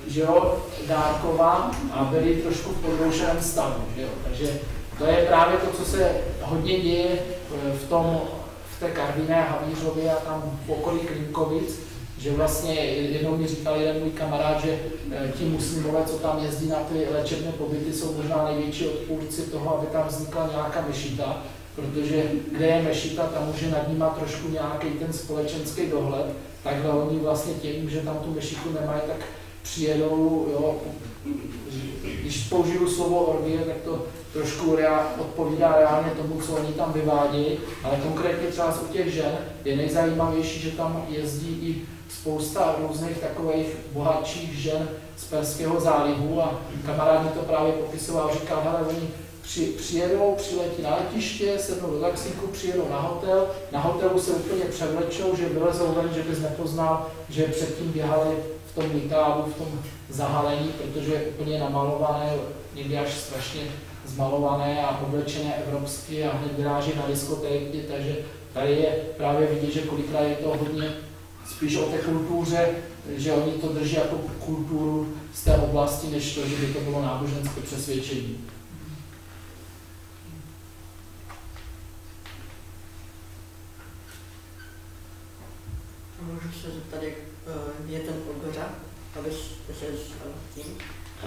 že jo, Dárkova, a byli trošku v podroušeném stavu, že jo. Takže to je právě to, co se hodně děje v té Karviné, Havířově a tam v okolí Klimkovic, že vlastně jednou mi říkal jeden můj kamarád, že ti muslimové, co tam jezdí na ty léčebné pobyty, jsou možná největší odpůrci toho, aby tam vznikla nějaká mešita, protože kde je mešita, tam může nad nima trošku nějaký ten společenský dohled, takhle oni vlastně tím, že tam tu mešitu nemají, tak přijedou, jo, když použiju slovo orgie, tak to trošku odpovídá reálně tomu, co oni tam vyvádějí, ale konkrétně třeba u těch žen je nejzajímavější, že tam jezdí i spousta různých takových bohatších žen z Perského zálivu a kamarád mi to právě popisoval, říkal, hele, oni přiletí na letiště, sednou do taxíku, přijedou na hotelu se úplně převlečou, že vylezou ven, že bys nepoznal, že předtím běhali v tom nikábu, v tom zahalení, protože je úplně namalované, někdy až strašně zmalované a oblečené evropsky a hned vyráží na diskotéky, takže tady je právě vidět, že kolikrát je to hodně spíš o té kultuře, že oni to drží jako kulturu z té oblasti, než to, že by to bylo náboženské přesvědčení. Můžu se zeptat, jak je ten obřad, aby se tím?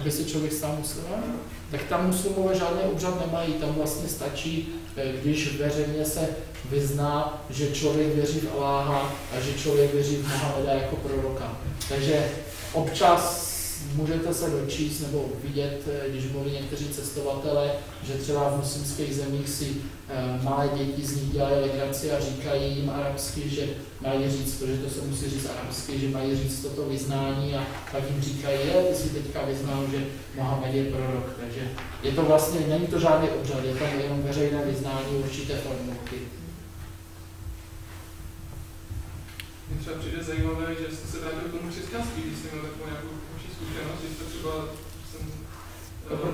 Aby se člověk stal muslimem? Tak tam muslimové žádný obřad nemají, tam vlastně stačí, když veřejně se vyzná, že člověk věří v Aláha a že člověk věří v Mohameda jako proroka. Takže občas můžete se dočíst nebo vidět, když mluví někteří cestovatelé, že třeba v muslimských zemích si malé děti z nich dělají legraci a říkají jim arabsky, že mají říct, protože to se musí říct arabsky, že mají říct toto vyznání a pak jim říkají, ty si teďka vyznal, že Mohamed je prorok. Takže je to vlastně, není to žádný obřad, je to jenom veřejné vyznání určité formulky. Mně třeba přijde zajímavé, že jste se vrátil k tomu křesťanství, když jste měl takovou nějakou vaši zkušenost, že jste třeba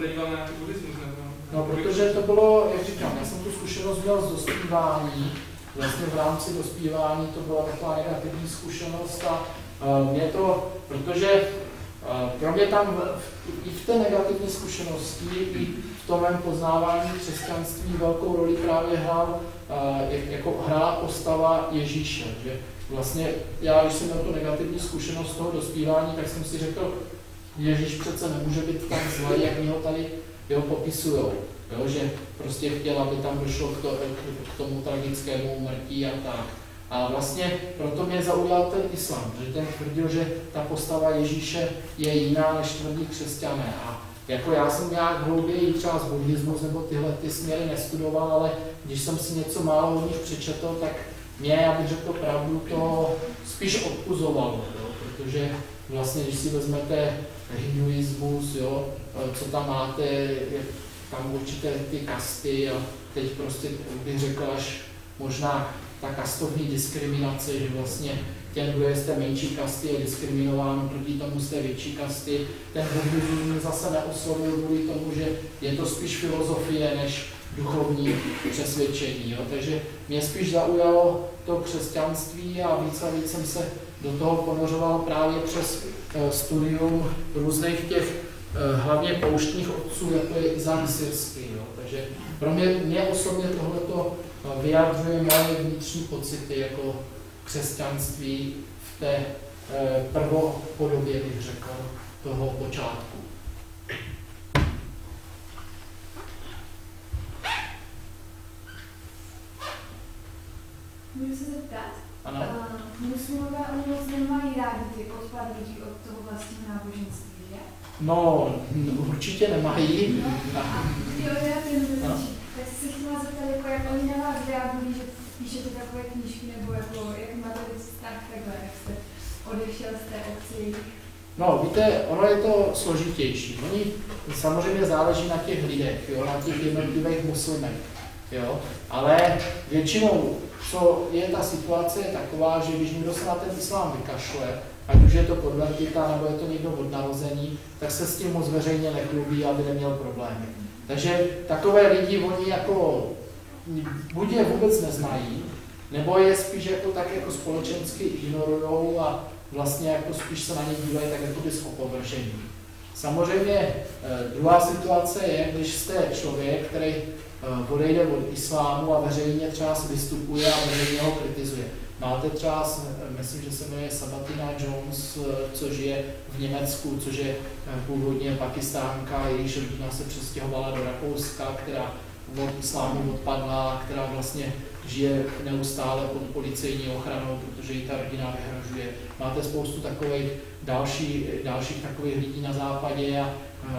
nedíval na nějaký buddhismus nebo... No, protože to bylo, jak říkám, já jsem tu zkušenost měl z dospívání, vlastně v rámci dospívání to byla taková negativní zkušenost a mě to, protože pro mě tam i v té negativní zkušenosti, i v tom mém poznávání křesťanství velkou roli právě hrála postava Ježíše, že vlastně já, když jsem měl tu negativní zkušenost toho dospívání, tak jsem si řekl, Ježíš přece nemůže být tak zlý, jak mi ho tady popisujou, že prostě chtěl, aby tam došlo k tomu tragickému úmrtí a tak. A vlastně proto mě zaujal ten islám, že ten tvrdil, že ta postava Ježíše je jiná, než tvrdí křesťané. A jako já jsem nějak hlouběji třeba z buddhismus nebo tyhle ty směry nestudoval, ale když jsem si něco málo o nich přečetl, tak mě, já bych řekl pravdu, to spíš odpuzovalo, protože vlastně, když si vezmete hinduismus, co tam máte, tam určité ty kasty a teď prostě bych řekl až možná ta kastovní diskriminace, že vlastně ten, kdo je z té menší kasty, je diskriminován proti tomu z té větší kasty. Ten buddhismus zase neoslovil kvůli tomu, že je to spíš filozofie než duchovní přesvědčení. Takže mě spíš zaujalo to křesťanství a víc jsem se do toho ponořoval právě přes studium různých těch hlavně pouštních otců, jako je Izák Syrský. Takže pro mě osobně tohleto vyjadřuje moje vnitřní pocity jako křesťanství v té prvopodobě, bych řekl, toho počátku. Můžu se zeptat? Ano. Muslimové oni moc nemají rádi ty odpad lidí od toho vlastního náboženství, že? No, určitě nemají. Tak si chtěla zeptat, jako, jak oni na vás reagují, že píšete takové knížky, nebo jako, jak máte vztah takhle, jak jste odešel z té obci? No, víte, ono je to složitější. Oni samozřejmě záleží na těch lidech, na těch jednotlivých muslimech. Ale většinou, co je ta situace, je taková, že když někdo se na ten islám vykašle, ať už je to konvertita, nebo je to někdo od narození, tak se s tím moc veřejně nechlubí, aby neměl problémy. Takže takové lidi, oni jako buď je vůbec neznají, nebo je spíš jako tak jako společensky ignorujou a vlastně jako spíš se na ně dívají tak jako s opovržením. Samozřejmě druhá situace je, když jste člověk, který odejde od islámu a veřejně třeba vystupuje a veřejně ho kritizuje. Máte třeba, myslím, že se jmenuje Sabatina Jones, co žije v Německu, což je původně Pakistánka, jejíž rodina se přestěhovala do Rakouska, která od islámu odpadla, která vlastně žije neustále pod policejní ochranou, protože jí ta rodina vyhrožuje. Máte spoustu takových dalších takových lidí na západě a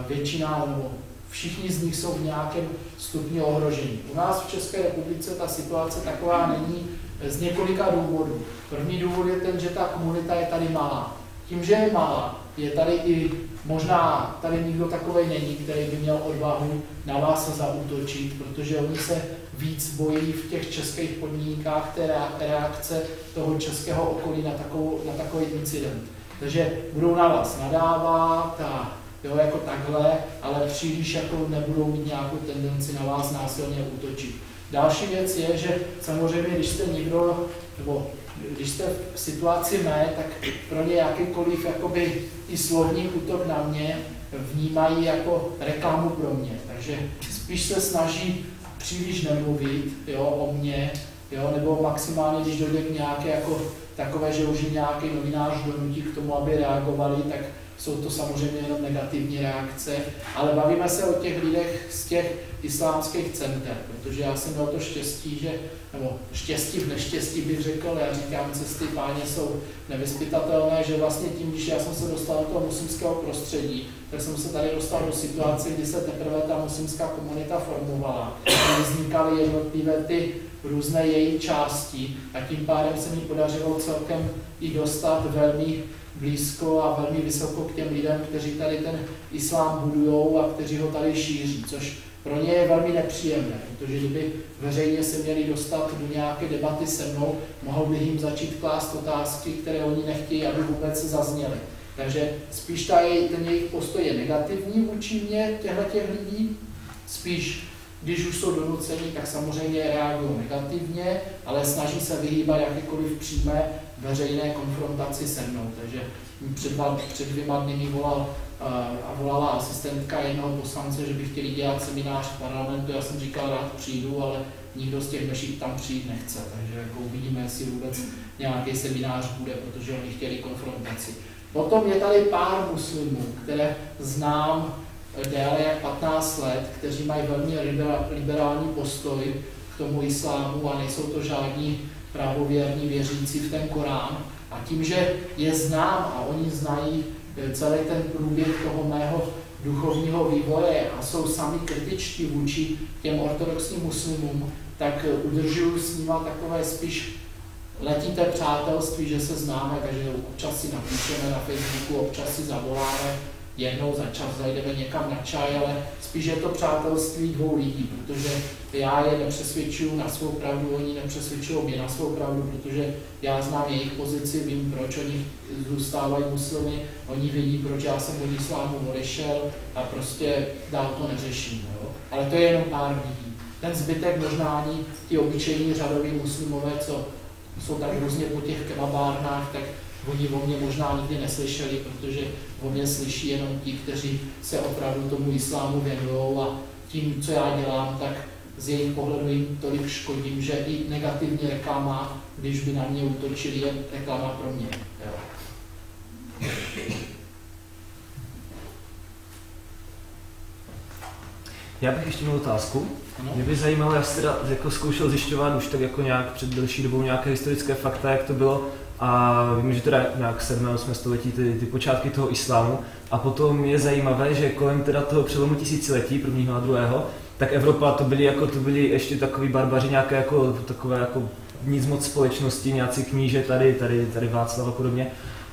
většina, nebo všichni z nich jsou v nějakém stupni ohrožení. U nás v České republice ta situace taková není z několika důvodů. První důvod je ten, že ta komunita je tady malá. Tím, že je malá, je tady i možná tady nikdo takovej není, který by měl odvahu na vás zaútočit, protože oni se víc bojí v těch českých podmínkách té reakce toho českého okolí na takový incident. Takže budou na vás nadávat a jako takhle, ale příliš jako nebudou mít nějakou tendenci na vás násilně útočit. Další věc je, že samozřejmě, když jste někdo, nebo když jste v situaci mé, tak pro ně jakýkoliv jakoby i slovní útok na mě vnímají jako reklamu pro mě. Takže spíš se snaží příliš nemluvit o mě, nebo maximálně, když dojde k nějaké jako takové, že už nějaký novinář donutí k tomu, aby reagovali, tak jsou to samozřejmě jenom negativní reakce, ale bavíme se o těch lidech z těch islámských center, protože já jsem měl to štěstí, nebo štěstí v neštěstí bych řekl, já říkám, cesty Páně jsou nevyzpytatelné, že vlastně tím, když já jsem se dostal do toho muslimského prostředí, tak jsem se tady dostal do situace, kdy se teprve ta muslimská komunita formovala, kdy vznikaly jednotlivé ty různé její části a tím pádem se mi podařilo celkem i dostat velmi blízko a velmi vysoko k těm lidem, kteří tady ten islám budujou a kteří ho tady šíří, což pro ně je velmi nepříjemné, protože kdyby veřejně se měli dostat do nějaké debaty se mnou, mohl bych jim začít klást otázky, které oni nechtějí, aby vůbec zazněly. Takže spíš ten jejich postoj je negativní vůči mě, těch lidí, spíš když už jsou donuceni, tak samozřejmě reagují negativně, ale snaží se vyhýbat jakékoliv přímé veřejné konfrontaci se mnou. Takže před 2 dny mi volala asistentka jednoho poslance, že by chtěli dělat seminář v parlamentu. Já jsem říkal, rád přijdu, ale nikdo z těch našich tam přijít nechce. Takže jako uvidíme, jestli vůbec nějaký seminář bude, protože oni chtěli konfrontaci. Potom je tady pár muslimů, které znám déle jak 15 let, kteří mají velmi liberální postoj k tomu islámu a nejsou to žádní právověrní věřící v ten Korán. A tím, že je znám a oni znají celý ten průběh toho mého duchovního vývoje a jsou sami kritičtí vůči těm ortodoxním muslimům, tak udržuju s nima takové spíš letité přátelství, že se známe, takže občas si napíšeme na Facebooku, občas si zavoláme, jednou za čas zajdeme někam na čaj, ale spíš je to přátelství 2 lidí, protože já je nepřesvědčuju na svou pravdu, oni nepřesvědčují mě na svou pravdu, protože já znám jejich pozici, vím, proč oni zůstávají muslimy, oni vidí, proč já jsem od islámu odešel a prostě dál to neřeším. Jo? Ale to je jenom pár lidí. Ten zbytek možná ani ti obyčejní řadoví muslimové, co jsou tak různě po těch kebabárnách, tak oni o mě možná nikdy neslyšeli, protože o mě slyší jenom ti, kteří se opravdu tomu islámu věnují a tím, co já dělám, tak z jejich pohledu jim tolik škodím, že i negativní reklama, když by na mě útočili, je reklama pro mě. Jo. Já bych ještě měl otázku. Mě by zajímalo, já jsem teda jako zkoušel zjišťovat už tak jako nějak před delší dobou nějaké historické fakta, jak to bylo. A vím, že teda nějak 7. 8. století ty počátky toho islámu. A potom je zajímavé, že kolem teda toho přelomu tisíciletí, 1. a 2., tak Evropa to byly ještě takový barbaři, nějaké jako takové jako nic moc společnosti, nějací kníže tady Václav a podobně.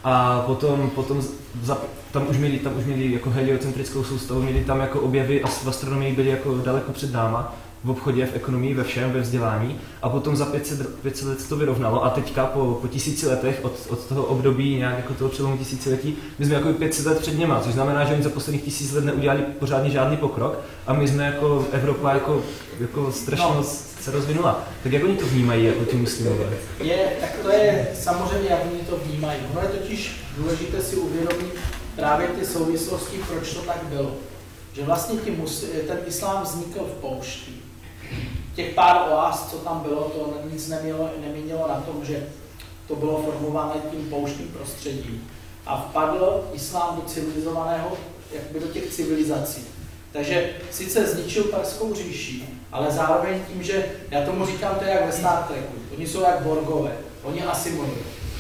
A potom tam už měli jako heliocentrickou soustavu, měli tam jako objevy a v astronomii byli jako daleko před náma, v obchodě, v ekonomii, ve všem, ve vzdělání. A potom za 500 let to vyrovnalo a teďka po 1000 letech od toho období nějak jako toho přelomu tisíciletí, my jsme jako 500 let před něma, což znamená, že oni za posledních 1000 let neudělali pořádně žádný pokrok a my jsme jako Evropa jako strašně se rozvinula. Tak jak oni to vnímají jako ti muslimové? Tak to je samozřejmě, jak oni to vnímají. Ono je totiž důležité si uvědomit právě ty souvislosti, proč to tak bylo. Že vlastně ten islám vznikl v poušti. Těch pár oáz, co tam bylo, to nic neměnilo na tom, že to bylo formované tím pouštním prostředím. A vpadl islám do civilizovaného, jakby do těch civilizací. Takže sice zničil Perskou říši, ale zároveň tím, že, já tomu říkám, to je jak ve Star Treku, oni jsou jak Borgové, oni asimilují.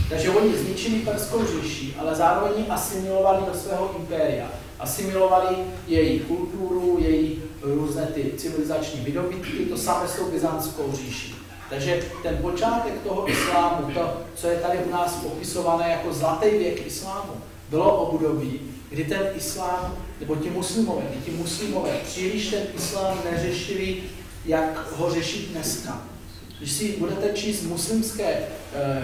Takže oni zničili Perskou říši, ale zároveň ji asimilovali do svého impéria. Asimilovali její kulturu, její různé ty civilizační výdobytky, to samé s tou byzantskou říší. Takže ten počátek toho islámu, to, co je tady u nás popisované jako zlatý věk islámu, bylo období, kdy ten islám, nebo ti muslimové příliš ten islám neřešili, jak ho řešit dneska. Když si budete číst muslimské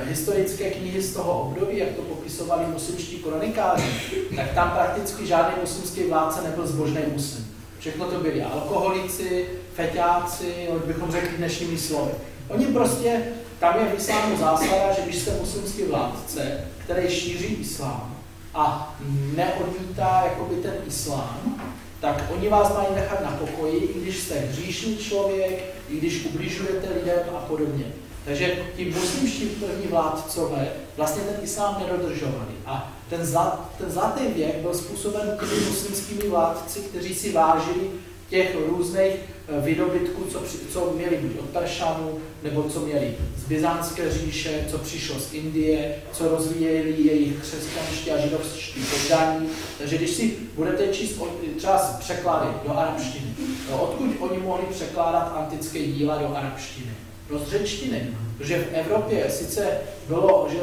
historické knihy z toho období, jak to popisovali muslimští kronikáři, tak tam prakticky žádný muslimský vládce nebyl zbožný muslim. Všechno to byli alkoholici, feťáci, bychom řekli dnešními slovy. Oni prostě, tam je v islámu zásada, že když jste muslimský vládce, který šíří islám a neodmítá jakoby ten islám, tak oni vás mají nechat na pokoji, i když jste hříšný člověk, i když ubližujete lidem a podobně. Takže ti muslimští první vládcové vlastně ten islám nedodržovali. A ten zlatý věk byl způsoben těmi muslimskými vládci, kteří si vážili těch různých výdobytků, co měli buď od Peršanů, nebo co měli z Byzantské říše, co přišlo z Indie, co rozvíjeli jejich křesťanští a židovští poddaní. Takže když si budete číst třeba překlady do arabštiny, odkud oni mohli překládat antické díla do arabštiny? Z řečtiny, protože v Evropě sice bylo, že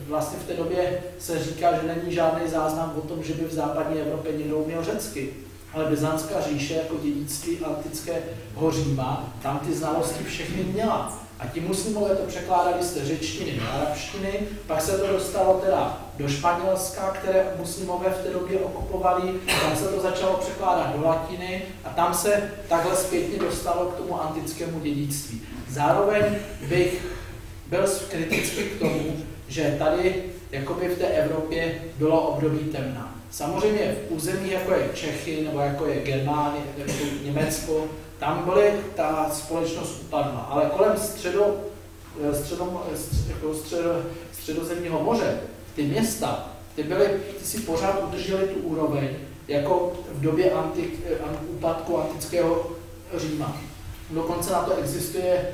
vlastně v té době se říká, že není žádný záznam o tom, že by v západní Evropě někdo uměl řecky, ale Byzantská říše jako dědictví antického Říma tam ty znalosti všechny měla. A ti muslimové to překládali z té řečtiny do arabštiny, pak se to dostalo teda do Španělska, které muslimové v té době okupovali, tam se to začalo překládat do latiny a tam se takhle zpětně dostalo k tomu antickému dědictví. Zároveň bych byl kritický k tomu, že tady jakoby v té Evropě bylo období temna. Samozřejmě v území, jako je Čechy, nebo jako je Germánie, jako Německo, tam ta společnost upadla, ale kolem středozemního moře, ty města, ty si pořád udrželi tu úroveň, jako v době úpadku antického Říma. Dokonce na to existuje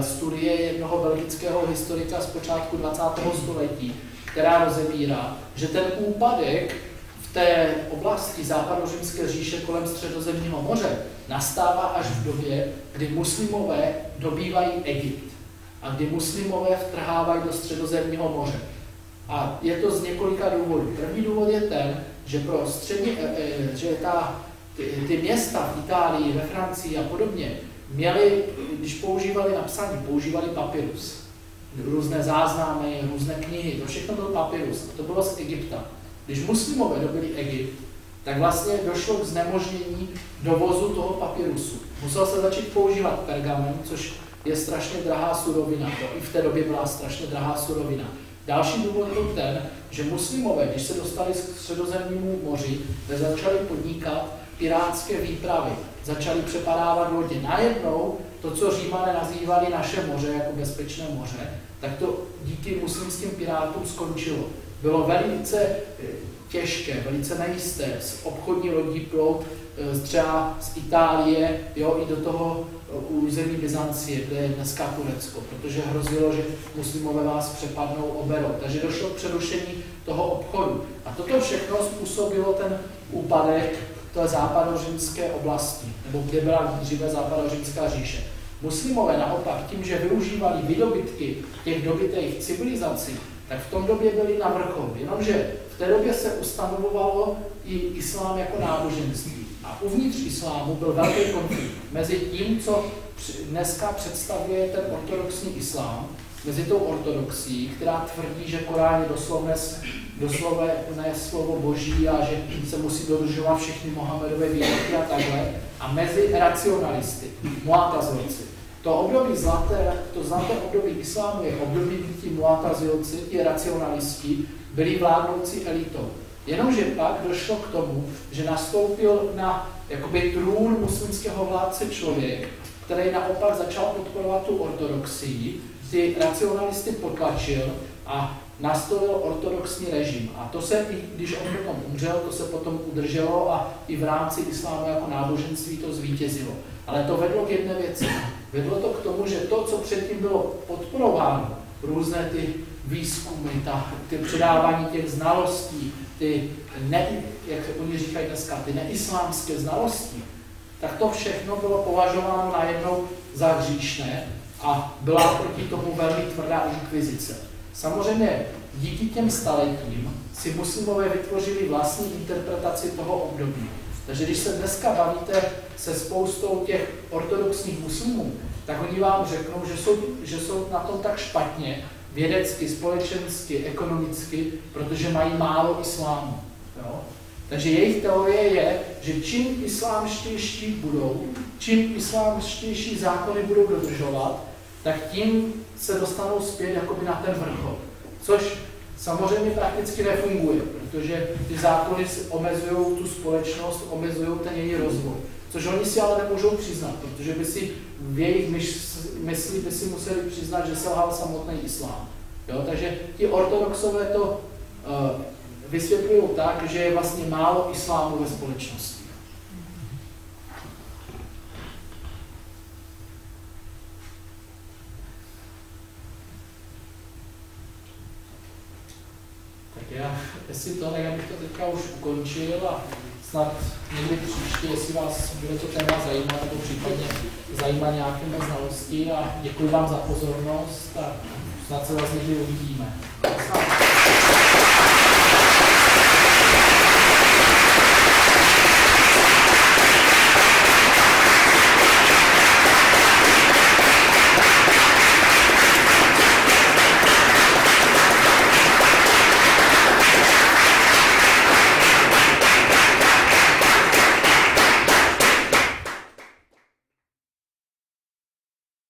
studie jednoho belgického historika z počátku 20. století, která rozebírá, že ten úpadek v té oblasti západořímské říše kolem Středozemního moře nastává až v době, kdy muslimové dobývají Egypt a kdy muslimové vtrhávají do Středozemního moře. A je to z několika důvodů. První důvod je ten, že ty města v Itálii, ve Francii a podobně měli, když používali na psaní, používali papyrus. Různé záznamy, různé knihy, to všechno byl papyrus. To bylo z Egypta. Když muslimové dobili Egypt, tak vlastně došlo k znemožnění dovozu toho papyrusu. Musel se začít používat pergamen, což je strašně drahá surovina. To i v té době byla strašně drahá surovina. Další důvod byl ten, že muslimové, když se dostali k Středozemnímu moři, začali podnikat pirátské výpravy, začali přepadávat lodě. Najednou to, co Římané nazývali naše moře jako bezpečné moře, tak to díky muslimským pirátům skončilo. Bylo velice těžké, velice nejisté z obchodní lodí plout třeba z Itálie, jo, i do toho území Byzancie, kde je dneska Turecko, protože hrozilo, že muslimové vás přepadnou, oberou. Takže došlo k přerušení toho obchodu. A toto všechno způsobilo ten úpadek té západořímské oblasti, nebo kde byla dříve západořímská říše. Muslimové naopak tím, že využívali výdobytky těch dobytých civilizací, tak v tom době byli na vrcholu. Jenomže v té době se ustanovovalo i islám jako náboženství. A uvnitř islámu byl velký konflikt mezi tím, co dneska představuje ten ortodoxní islám, mezi tou ortodoxií, která tvrdí, že Korán je doslovné slovo Boží a že se musí dodržovat všechny Mohamedové výroky a takhle, a mezi racionalisty, muatazilci. To zlaté období islámu je období, kdy ti muatazilci, ti racionalisti, byli vládnoucí elitou. Jenomže pak došlo k tomu, že nastoupil na jakoby trůn muslimského vládce člověk, který naopak začal podporovat tu ortodoxii, ty racionalisty potlačil a nastolil ortodoxní režim. A to se, i když on potom umřel, to se potom udrželo a i v rámci islámu jako náboženství to zvítězilo. Ale to vedlo k jedné věci. Vedlo to k tomu, že to, co předtím bylo podporováno, různé ty výzkumy, ty předávání těch znalostí, jak oni říkají dneska, ty neislámské znalosti, tak to všechno bylo považováno najednou za hříšné a byla proti tomu velmi tvrdá inkvizice. Samozřejmě díky těm staletím si muslimové vytvořili vlastní interpretaci toho období. Takže když se dneska bavíte se spoustou těch ortodoxních muslimů, tak oni vám řeknou, že jsou na tom tak špatně, vědecky, společensky, ekonomicky, protože mají málo islámu. Jo? Takže jejich teorie je, že čím islámštější budou, čím islámštější zákony budou dodržovat, tak tím se dostanou zpět jakoby na ten vrchol. Což samozřejmě prakticky nefunguje, protože ty zákony omezují tu společnost, omezují ten její rozvoj. Což oni si ale nemůžou přiznat, protože by si v jejich mysli by si museli přiznat, že selhal samotný islám. Jo? Takže ti ortodoxové to vysvětlují tak, že je vlastně málo islámu ve společnosti. Tak já, jestli to, tak abych to teďka už ukončil a snad někdy příště, jestli vás bude to téma zajímat, nebo případně zajímá nějaké znalosti a děkuji vám za pozornost a snad se vás někdy uvidíme.